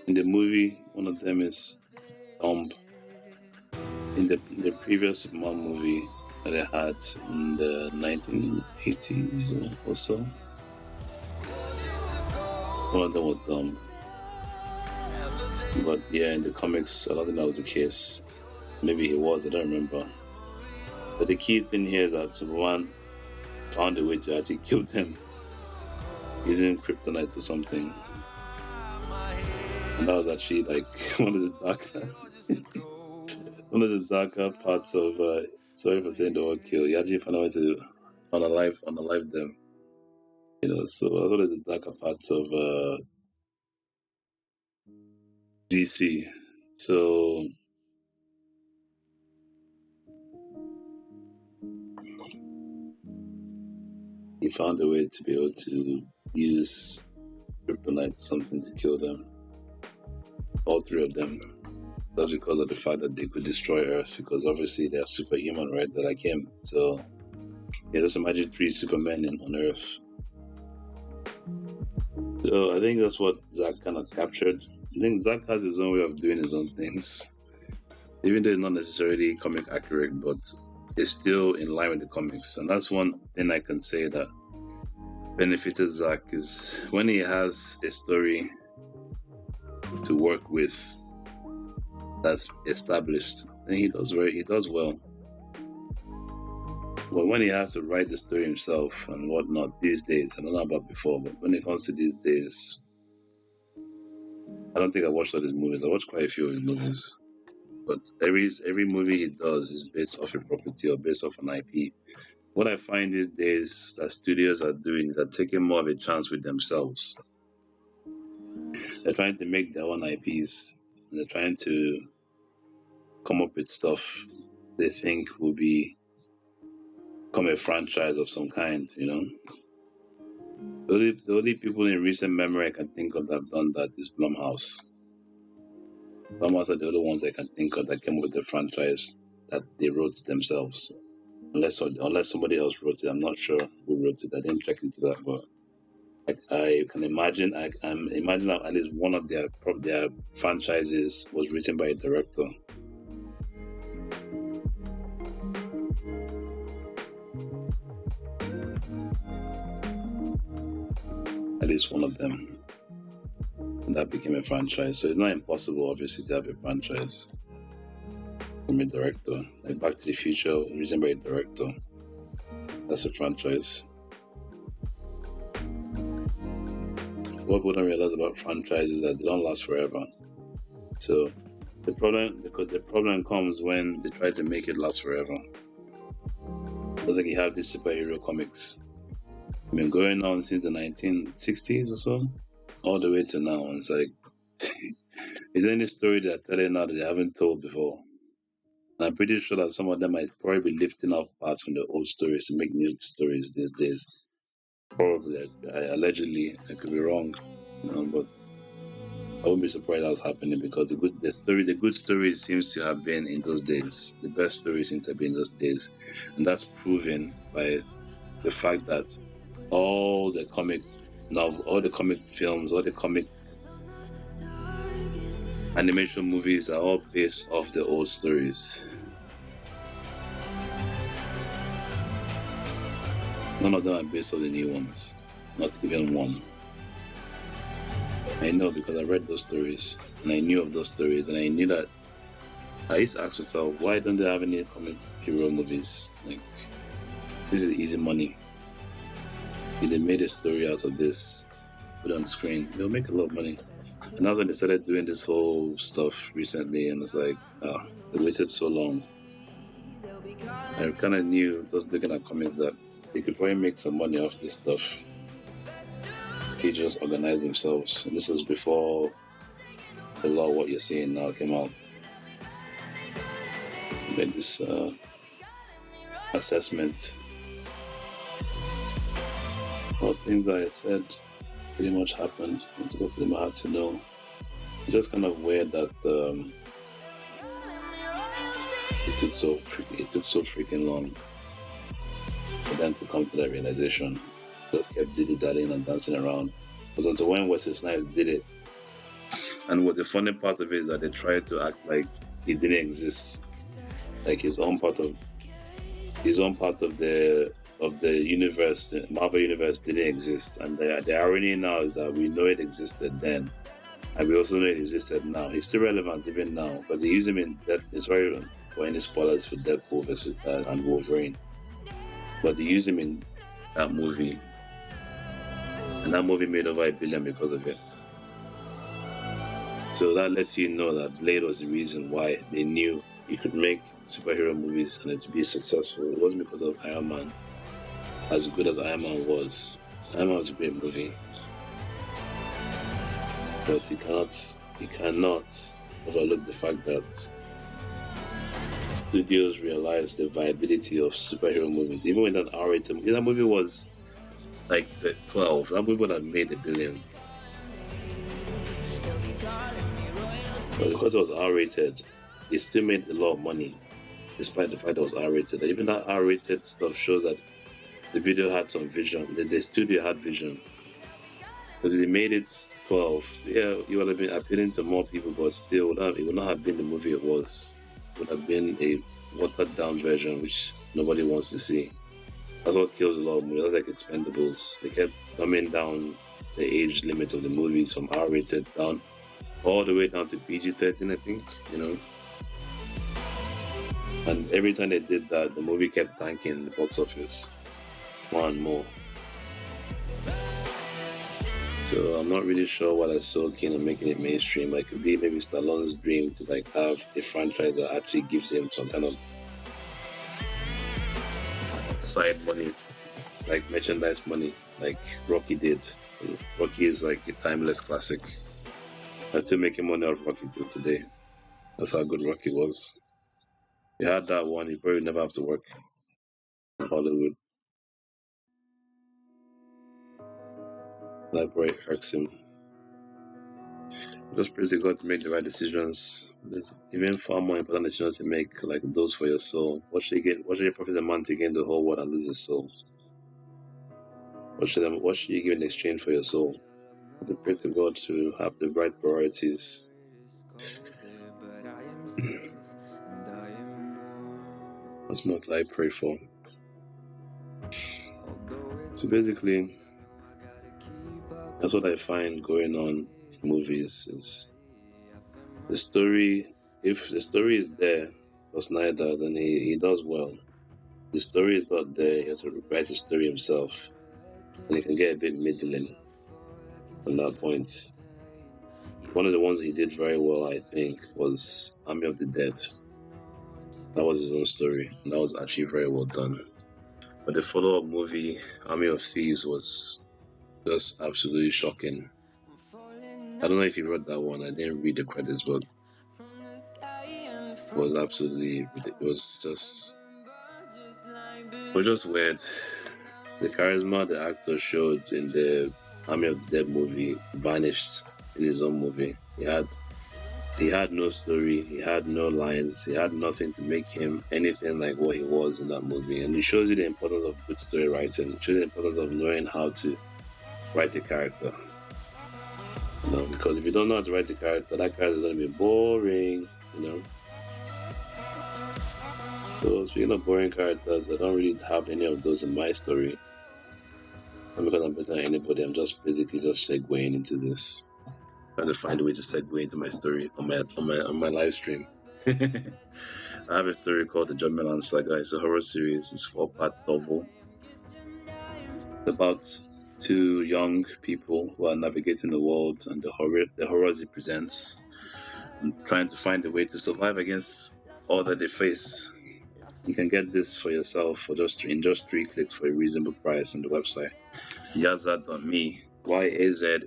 S1: in the movie, one of them is Tomb. In the previous Superman movie that I had in the 1980s or so, one of them was Dumb. But yeah, in the comics, I don't think that was the case. Maybe he was, I don't remember. But the key thing here is that Superman found a way to actually kill them using kryptonite or something. And that was actually like one of the darker parts of sorry for saying the word kill. He actually found a way to unalive them. You know, so one of the darker parts of DC. So he found a way to be able to use kryptonite or something to kill them. All 3 of them. That's because of the fact that they could destroy Earth, because obviously they're superhuman, right? They're like him. So yeah, just imagine 3 Supermen on Earth. So I think that's what Zack kind of captured. I think Zack has his own way of doing his own things. Even though it's not necessarily comic accurate, but it's still in line with the comics. And that's one thing I can say that benefited Zack, is when he has a story to work with, that's established, and he does well. But when he has to write the story himself and whatnot these days, I don't know about before, but when it comes to these days, I don't think I watched all his movies. I watched quite a few of his movies, but every movie he does is based off a property or based off an IP. What I find these days that studios are doing is they're taking more of a chance with themselves. They're trying to make their own IPs, and they're trying to come up with stuff they think will become a franchise of some kind, you know. The only people in recent memory I can think of that have done that is Blumhouse. Blumhouse are the only ones I can think of that came up with the franchise that they wrote themselves. Unless somebody else wrote it, I'm not sure who wrote it. I didn't check into that, but I can imagine. I'm imagining that at least one of their franchises was written by a director. At least one of them, and that became a franchise. So it's not impossible, obviously, to have a franchise from a director. Like Back to the Future, written by a director. That's a franchise. What people don't realize about franchises is that they don't last forever. So the problem comes when they try to make it last forever. It's like you have these superhero comics. I mean, going on since the 1960s or so, all the way to now. And it's like, is there any story they're telling now that they haven't told before? And I'm pretty sure that some of them might probably be lifting off parts from the old stories to make new stories these days. Probably, allegedly, I could be wrong, you know, but I wouldn't be surprised that was happening because the good story seems to have been in those days. The best story seems to have been in those days, and that's proven by the fact that all the comic films, all the comic animation movies are all based off the old stories. None of them are based on the new ones, not even one. I know because I read those stories and I knew of those stories, and I knew that I used to ask myself, why don't they have any comic hero movies? Like, this is easy money. If they made a story out of this, put it on the screen, they'll make a lot of money. And that's when they started doing this whole stuff recently, and it's like, they waited so long. I kind of knew, just looking at comics, that they could probably make some money off this stuff. They just organized themselves. And this was before a lot of what you're seeing now came out. Made this assessment. All things I said pretty much happened. It's pretty hard to know. It's just kind of weird that it took so freaking long for them to come to that realization. Just kept dilly-dallying and dancing around. It was until when Wesley Snipes did it. And what the funny part of it is that they tried to act like he didn't exist, like his own part of the universe, the Marvel universe, didn't exist. And the irony now is that we know it existed then, and we also know it existed now. He's still relevant even now because they use him in sorry for any spoilers for Deadpool versus and Wolverine, but they use him in that movie, and that movie made over $1 billion because of it. So that lets you know that Blade was the reason why they knew you could make superhero movies and it to be successful. It wasn't because of Iron Man. As good as Iron Man was a great movie, but you cannot overlook the fact that studios realized the viability of superhero movies. Even with an R-rated movie, that movie was like 12. That movie would have made $1 billion. But because it was R-rated, it still made a lot of money, despite the fact that it was R-rated. Even that R-rated stuff shows that the video had some vision. The studio had vision. Because if they made it 12, yeah, it would have been appealing to more people, but still, it would not have been the movie it was. It would have been a watered-down version, which nobody wants to see. That's what kills a lot of movies. That's like Expendables. They kept coming down the age limit of the movies from R-rated down all the way down to PG-13, I think, you know. And every time they did that, the movie kept tanking the box office more and more. So I'm not really sure why they're so keen on making it mainstream. Like, it could be maybe Stallone's dream to like have a franchise that actually gives him some kind of side money, like merchandise money, like Rocky did. Rocky is like a timeless classic. I'm still making money off Rocky till today. That's how good Rocky was. If you had that one, you probably never have to work in Hollywood. That probably hurts him. Just praise the God to make the right decisions. There's even far more important decisions to make, like those for your soul. What should you profit a man to gain the whole world and lose his soul? What should you give in exchange for your soul? To pray to God to have the right priorities. That's what I pray for. So basically, that's what I find going on in movies is the story. If the story is there for Snyder, then he does well. The story is not there, he has to write the story himself. And he can get a bit middling on that point. One of the ones he did very well, I think, was Army of the Dead. That was his own story, and that was actually very well done. But the follow-up movie, Army of Thieves, was just absolutely shocking. I don't know if you read that one. I didn't read the credits, but it was absolutely, it was just weird. The charisma the actor showed in the Army of the Dead movie vanished in his own movie. He had no story, he had no lines, he had nothing to make him anything like what he was in that movie. And it shows you the importance of good story writing. It shows you the importance of knowing how to write a character. You know, because if you don't know how to write a character, that character is going to be boring, you know. So speaking of boring characters, I don't really have any of those in my story. And because I'm better than anybody, I'm just basically just segueing into this. Trying to find a way to segue into my story on my live stream. I have a story called the John Milan Saga. It's a horror series. It's 4-part novel. It's about two young people who are navigating the world and the horrors it presents, and trying to find a way to survive against all that they face. You can get this for yourself for just 3 clicks for a reasonable price on the website yazard.me, yazart.me.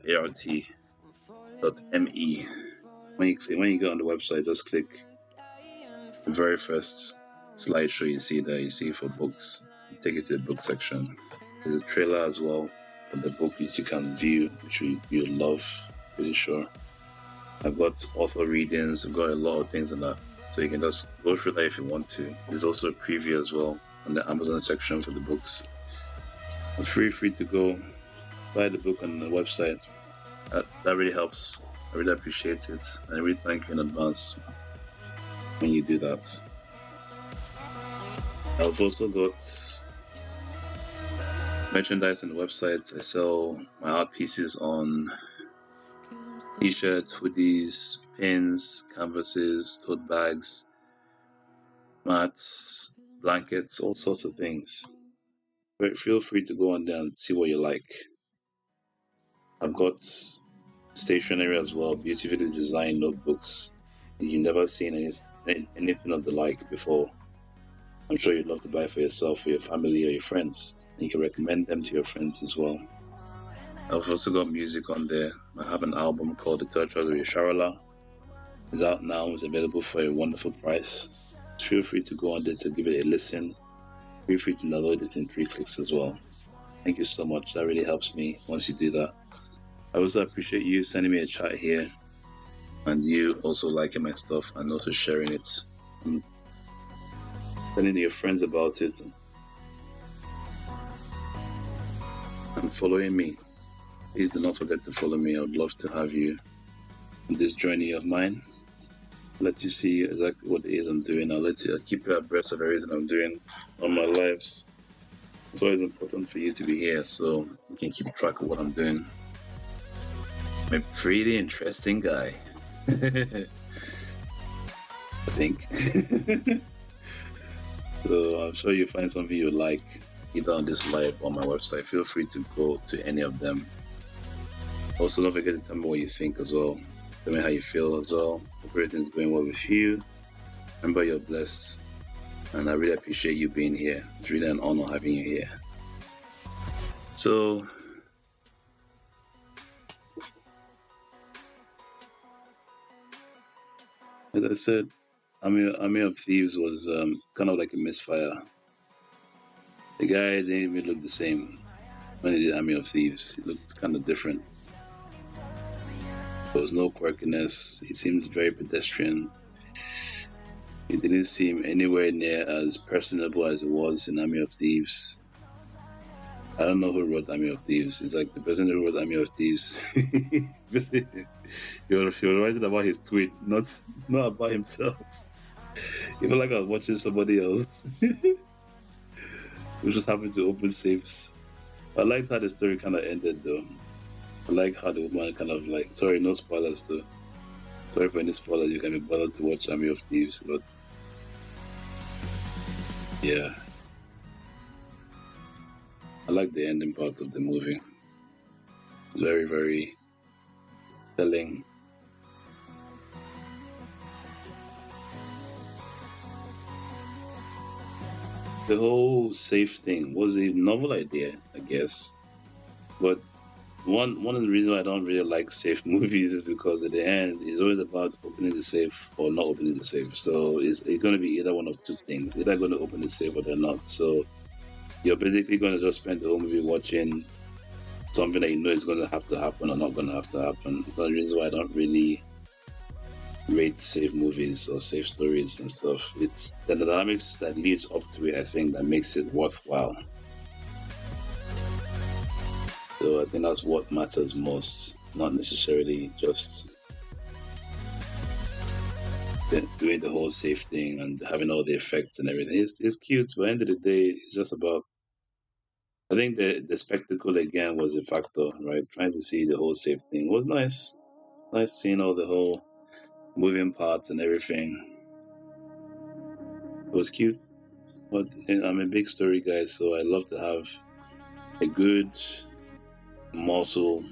S1: When you go on the website, just click the very first slideshow you see there. You see for books, you take it to the book section. There's a trailer as well for the book which you can view, which you love, pretty sure. I've got author readings, I've got a lot of things in that, so you can just go through that if you want to. There's also a preview as well on the Amazon section for the books. And free to go buy the book on the website. That really helps. I really appreciate it, and I really thank you in advance when you do that. I've also got merchandise on the website. I sell my art pieces on t-shirts, hoodies, pins, canvases, tote bags, mats, blankets, all sorts of things. Feel free to go on there and see what you like. I've got stationery as well, beautifully designed notebooks. You've never seen anything of the like before. I'm sure you'd love to buy for yourself, for your family, or your friends. And you can recommend them to your friends as well. I've also got music on there. I have an album called The Third Choice of Yesharala. It's out now. It's available for a wonderful price. Feel free to go on there to give it a listen. Feel free to download it in 3 clicks as well. Thank you so much. That really helps me once you do that. I also appreciate you sending me a chat here, and you also liking my stuff and also sharing it and telling your friends about it and following me. Please do not forget to follow me. I would love to have you on this journey of mine. Let you see exactly what it is I'm doing. I'll keep you abreast of everything I'm doing on my lives. It's always important for you to be here so you can keep track of what I'm doing. I'm a pretty interesting guy. I think. So I'm sure you find something you like either on this live or my website. Feel free to go to any of them. Also, don't forget to tell me what you think as well. Tell me how you feel as well. Hope everything's going well with you. Remember, you're blessed, and I really appreciate you being here. It's really an honor having you here. So, as I said, Army of Thieves was kind of like a misfire. The guy didn't even look the same when he did Army of Thieves. He looked kind of different. There was no quirkiness. He seems very pedestrian. He didn't seem anywhere near as personable as it was in Army of Thieves. I don't know who wrote Army of Thieves. It's like the person who wrote Army of Thieves. he was writing about his tweet, not about himself. It felt like I was watching somebody else. We just happened to open safes. I liked how the story kind of ended, though. I like how the woman kind of like. Sorry, no spoilers, though. Sorry for any spoilers. You can be bothered to watch Army of Thieves, but yeah, I like the ending part of the movie. It's very, very telling. The whole safe thing was a novel idea, I guess. But one of the reasons I don't really like safe movies is because at the end it's always about opening the safe or not opening the safe. So it's going to be either one of two things: either going to open the safe or they're not. So you're basically going to just spend the whole movie watching something that you know is going to have to happen or not going to have to happen. That's the reason why I don't really rate safe movies or safe stories and stuff. It's the dynamics that leads up to it, I think, that makes it worthwhile. So I think that's what matters most, not necessarily just doing the whole safe thing and having all the effects and everything. It's cute, but at the end of the day, it's just about. I think the spectacle again was a factor, right? Trying to see the whole safe thing was nice. Nice seeing all the whole moving parts and everything. It was cute, but I'm a big story guy, so I love to have a good morsel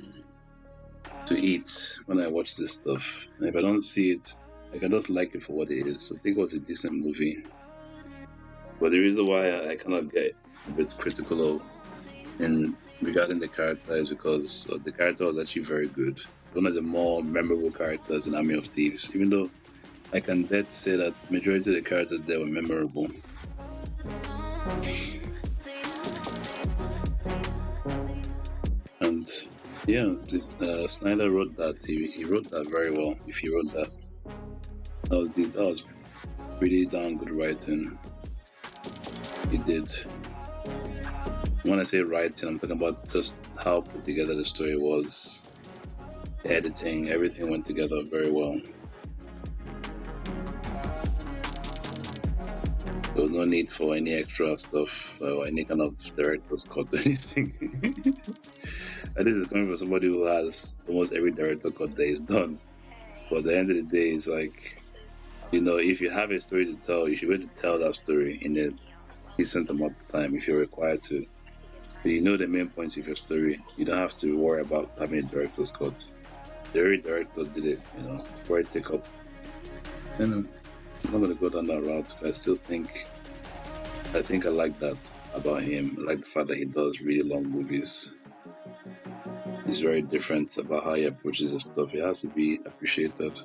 S1: to eat when I watch this stuff. And if I don't see it, I can just like it for what it is. I think it was a decent movie. But the reason why I kind of get a bit critical in regarding the character is because the character was actually very good. One of the more memorable characters in Army of Thieves, even though I can dare to say that majority of the characters there were memorable. And yeah, Snyder wrote that. He wrote that very well. If he wrote that, that was pretty darn good writing. He did. When I say writing, I'm talking about just how put together the story was. The editing, everything went together very well. There was no need for any extra stuff or any kind of director's cut or anything. And this is coming from somebody who has almost every director cut that is done. But at the end of the day, it's like, if you have a story to tell, you should be able to tell that story in a decent amount of time if you're required to. But you know the main points of your story. You don't have to worry about having a director's cut. The every director did it, before I take up. I'm not gonna go down that route, but I think I like that about him. I like the fact that he does really long movies. He's very different about how he approaches his stuff. It has to be appreciated.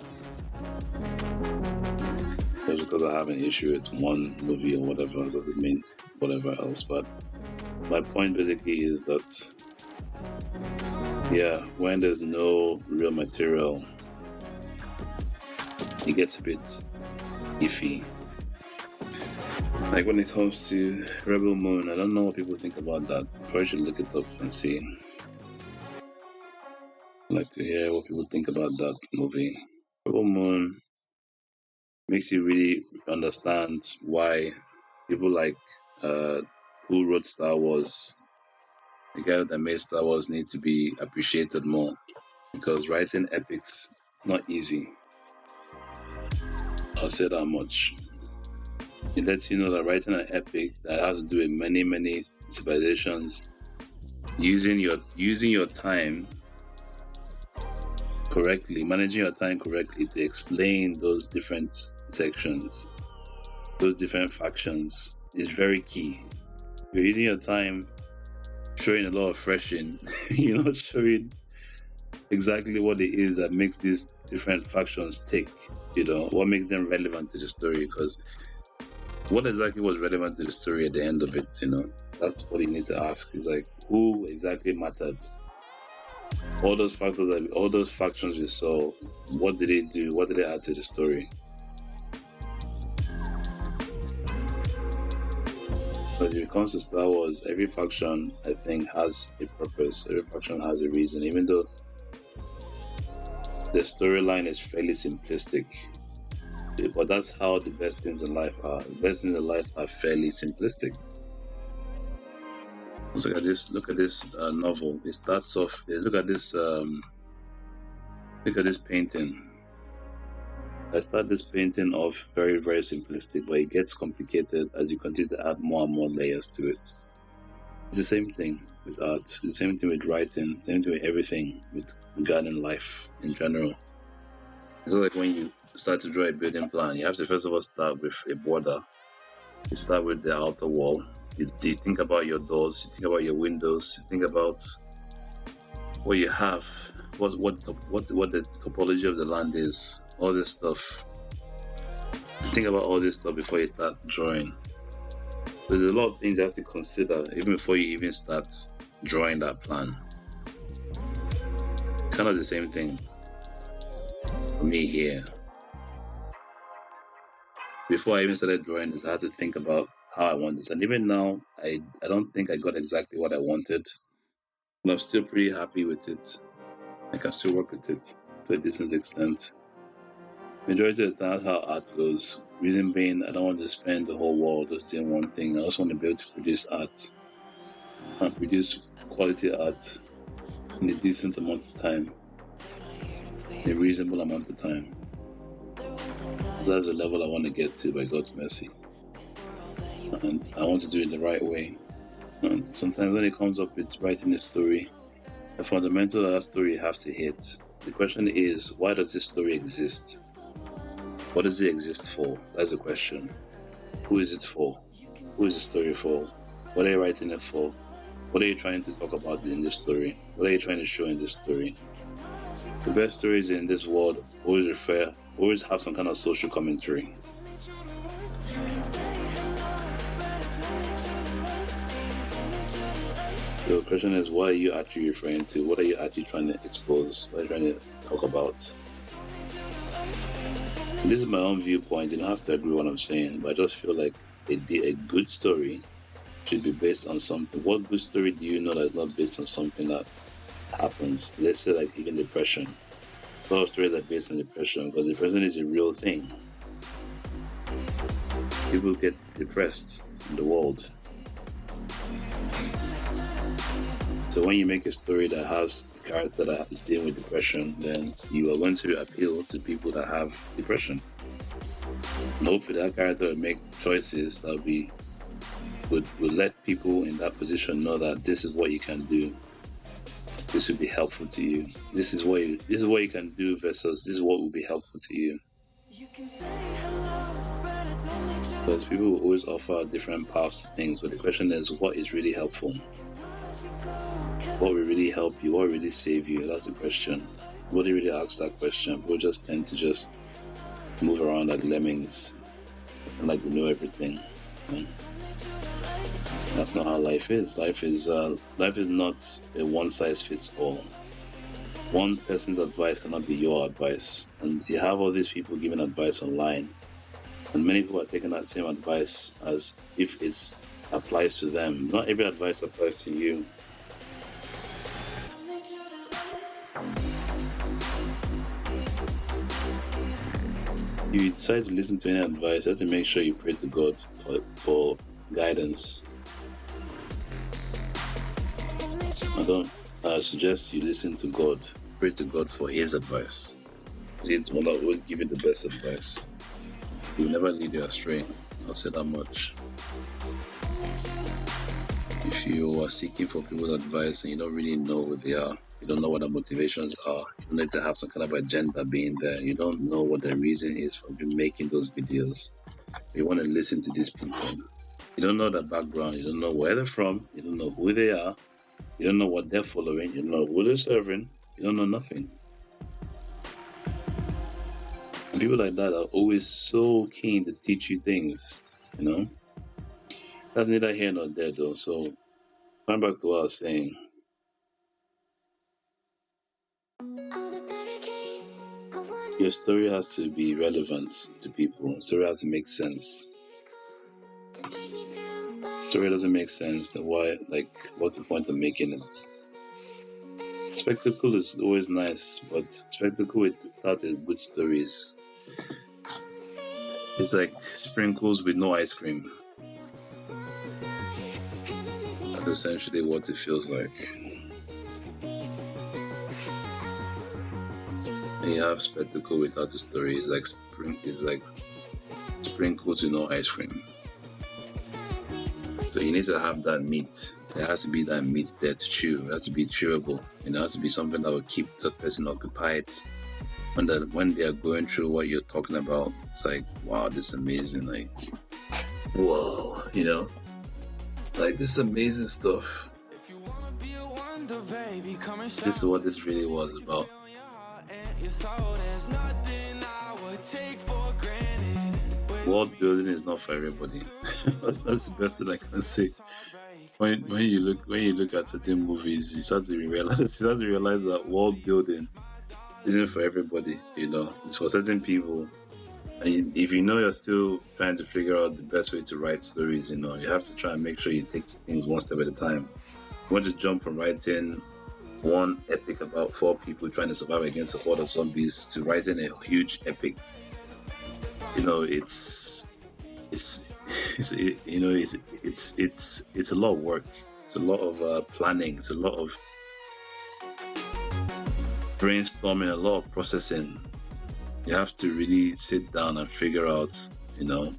S1: Just because I have an issue with one movie or whatever doesn't mean whatever else. But my point basically is that, yeah, when there's no real material, it gets a bit iffy. Like when it comes to Rebel Moon, I don't know what people think about that. Probably should look it up and see. I'd like to hear what people think about that movie. Rebel Moon makes you really understand why people like who wrote Star Wars, the guy that made Star Wars, need to be appreciated more, because writing epics is not easy. I'll say that much. It lets you know that writing an epic that has to do with many civilizations, using your time correctly, managing your time correctly to explain those different sections, those different factions is very key. You're using your time showing a lot of freshen, you're not showing exactly what it is that makes these different factions tick, what makes them relevant to the story, because what exactly was relevant to the story at the end of it, that's what you need to ask, is like, who exactly mattered? All those factors, all those factions you saw, what did they do? What did they add to the story? But when it comes to Star Wars, every faction, I think, has a purpose. Every faction has a reason, even though the storyline is fairly simplistic. But that's how the best things in life are. The best things in life are fairly simplistic. Let's look at this novel. It starts off. Look at this painting. I start this painting off very simplistic, but it gets complicated as you continue to add more and more layers to it. It's the same thing with art. It's the same thing with writing. The same thing with everything, with regarding life in general. It's like when you start to draw a building plan, you have to first of all start with a border. You start with the outer wall. You think about your doors, you think about your windows, you think about what you have, what the topology of the land is, all this stuff. You think about all this stuff before you start drawing. There's a lot of things you have to consider even before you even start drawing that plan. It's kind of the same thing for me here. Before I even started drawing this, I had to think about how I want this. And even now, I don't think I got exactly what I wanted. But I'm still pretty happy with it. I can still work with it to a decent extent. Majority of the time, that's how art goes. Reason being, I don't want to spend the whole world just doing one thing. I also want to be able to produce art. And produce quality art in a decent amount of time. A reasonable amount of time. That's the level I want to get to by God's mercy. And I want to do it the right way. And sometimes when it comes up with writing a story, the fundamental of that story you have to hit. The question is, why does this story exist? What does it exist for? That's the question. Who is it for? Who is the story for? What are you writing it for? What are you trying to talk about in this story? What are you trying to show in this story? The best stories in this world always have some kind of social commentary. So the question is, what are you actually referring to? What are you actually trying to expose? What are you trying to talk about? This is my own viewpoint. You don't have to agree with what I'm saying, but I just feel like a good story should be based on something. What good story do you know that is not based on something that happens? Let's say like even depression. A lot of stories are based on depression because depression is a real thing. People get depressed in the world. So when you make a story that has a character that is dealing with depression, then you are going to appeal to people that have depression. And hopefully that character will make choices that would let people in that position know that this is what you can do. This will be helpful to you. This is what you can do versus this is what will be helpful to you. Because people will always offer different paths to things, but the question is, what is really helpful? What will really help you? What will really save you? That's the question. Nobody really asks that question. People just tend to just move around like lemmings, like they know everything. That's not how life is. Life is not a one-size-fits-all. One person's advice cannot be your advice. And you have all these people giving advice online. And many people are taking that same advice as if it applies to them. Not every advice applies to you. If you decide to listen to any advice, you have to make sure you pray to God for guidance. I suggest you listen to God, pray to God for His advice. He's the one that will give you the best advice. He will never lead you astray. I'll say that much. If you are seeking for people's advice and you don't really know who they are, you don't know what their motivations are, you need to have some kind of agenda being there, you don't know what the reason is for you making those videos, you want to listen to these people, you don't know their background, you don't know where they're from, you don't know who they are, you don't know what they're following, you don't know who they're serving, you don't know nothing. And people like that are always so keen to teach you things, you know? That's neither here nor there though, so going back to what I was saying. Your story has to be relevant to people. Your story has to make sense. Story doesn't make sense, then why, like, what's the point of making it? Spectacle is always nice, but spectacle without a good stories, it's like sprinkles with no ice cream. That's essentially what it feels like. And you have spectacle without a story. It's like sprinkles with no ice cream. So you need to have that meat. There has to be that meat there to chew. It has to be chewable. It has to be something that will keep the person occupied. When they are going through what you're talking about, it's like, wow, this is amazing. Like, whoa, like this amazing stuff. This is what this really was about. World building is not for everybody. That's the best thing I can say. When you look at certain movies, you start to realize that world building isn't for everybody. It's for certain people. And if you're still trying to figure out the best way to write stories, you have to try and make sure you take things one step at a time. You want to jump from writing one epic about 4 people trying to survive against a horde of zombies to writing a huge epic. It's a lot of work. It's a lot of planning. It's a lot of brainstorming, a lot of processing. You have to really sit down and figure out,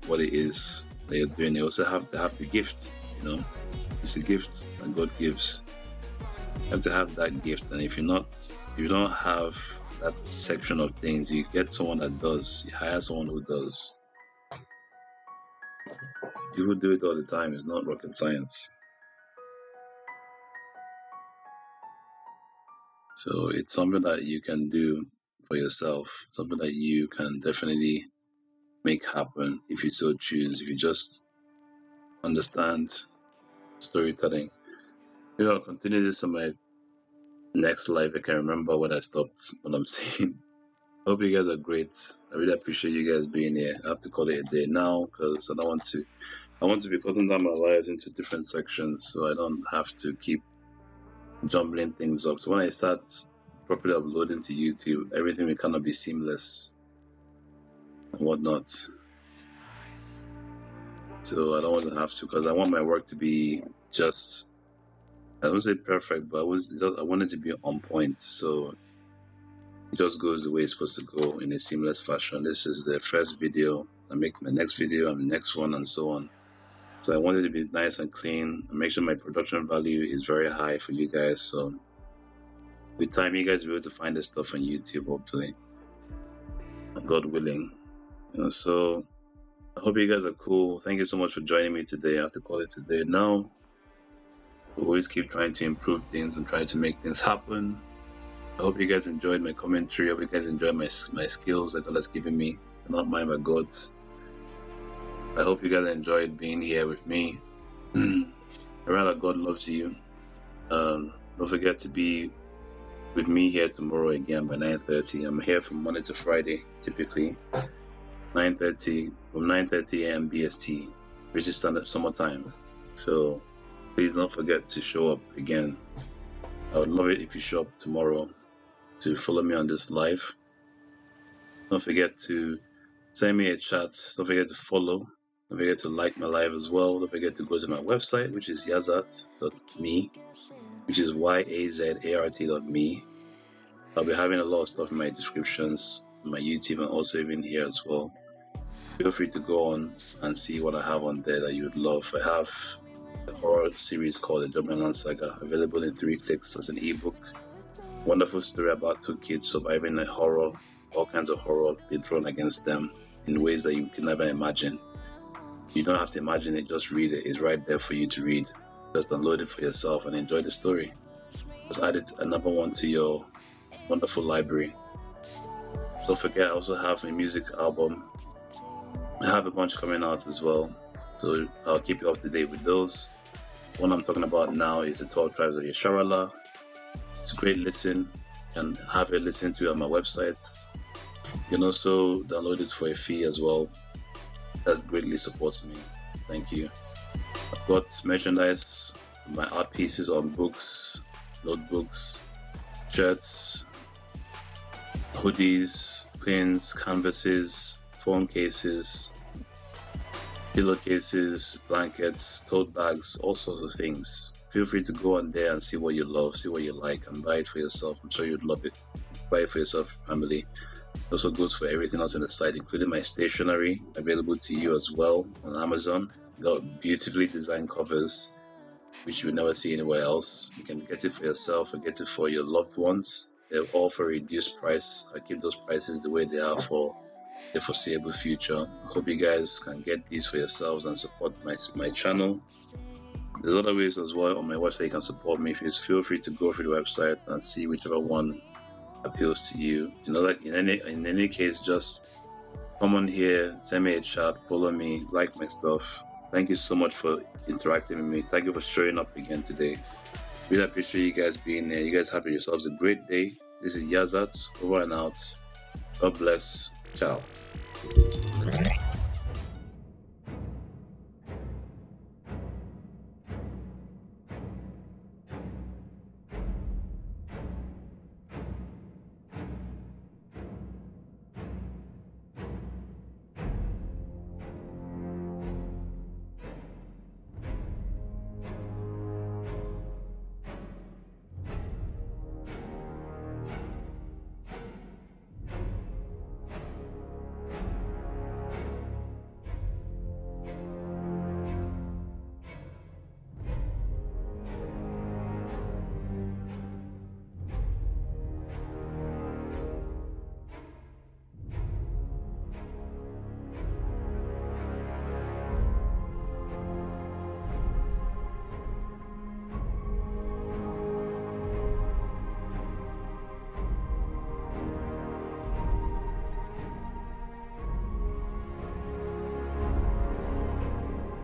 S1: what it is that you're doing. You also have to have the gift. It's a gift that God gives. You have to have that gift, and if you don't have that section of things, you get someone that does. You hire someone who does. People do it all the time. It's not rocket science. So it's something that you can do for yourself. Something that you can definitely make happen if you so choose. If you just understand storytelling. Maybe I'll continue this on my next live. I can remember what I stopped, what I'm saying. I hope you guys are great. I really appreciate you guys being here. I have to call it a day now because I want to be cutting down my lives into different sections so I don't have to keep jumbling things up. So when I start properly uploading to YouTube, everything will kind of be seamless and whatnot. So I don't want to have to, because I want my work to be just, I don't say perfect, but I want it to be on point. So it just goes the way it's supposed to go in a seamless fashion. This is the first video. I make my next video and the next one and so on. So I want it to be nice and clean and make sure my production value is very high for you guys. So with time, you guys will be able to find this stuff on YouTube, hopefully, God willing. So I hope you guys are cool. Thank you so much for joining me today. I have to call it today now. We always keep trying to improve things and try to make things happen. I hope you guys enjoyed my commentary. I hope you guys enjoyed my skills that God has given me, not mine but God's. I hope you guys enjoyed being here with me. Remember that God loves you. Don't forget to be with me here tomorrow again by 9:30. I'm here from Monday to Friday, typically 9:30 from 9:30 a.m. BST, which is standard summertime. So please don't forget to show up again. I would love it if you show up tomorrow to follow me on this live. Don't forget to send me a chat. Don't forget to follow. Don't forget to like my live as well. Don't forget to go to my website, which is yazat.me, which is yazart.me. I'll be having a lot of stuff in my descriptions, on my YouTube, and also even here as well. feel free to go on and see what I have on there that you would love. I have a horror series called The Jumpman Saga, available in 3 clicks as an ebook. Wonderful story about 2 kids surviving a horror, all kinds of horror being thrown against them in ways that you can never imagine. You don't have to imagine it, just read it. It's right there for you to read. Just download it for yourself and enjoy the story. Just add it another one to your wonderful library. Don't forget, I also have a music album. I have a bunch coming out as well, so I'll keep you up to date with those. One I'm talking about now is the 12 Tribes of Yesharala. It's a great listen. You can have it listened to on my website. You can also download it for a fee as well. That greatly supports me. Thank you. I've got merchandise, my art pieces on books, notebooks, shirts, hoodies, pins, canvases, phone cases, pillowcases, blankets, tote bags, all sorts of things. Feel free to go on there and see what you love, see what you like, and buy it for yourself. I'm sure you'd love it. Buy it for yourself, family. It also goes for everything else on the site, including my stationery, available to you as well on Amazon. Got beautifully designed covers, which you will never see anywhere else. You can get it for yourself or get it for your loved ones. They're all for a reduced price. I keep those prices the way they are for the foreseeable future. Hope you guys can get these for yourselves and support my channel. There's other ways as well on my website you can support me. Please feel free to go through the website and see whichever one appeals to you. Like in any case, just come on here, send me a chat, follow me, like my stuff. Thank you so much for interacting with me. Thank you for showing up again today. Really appreciate you guys being here. You guys have yourselves a great day. This is Yazat, over and out. God bless. Ciao.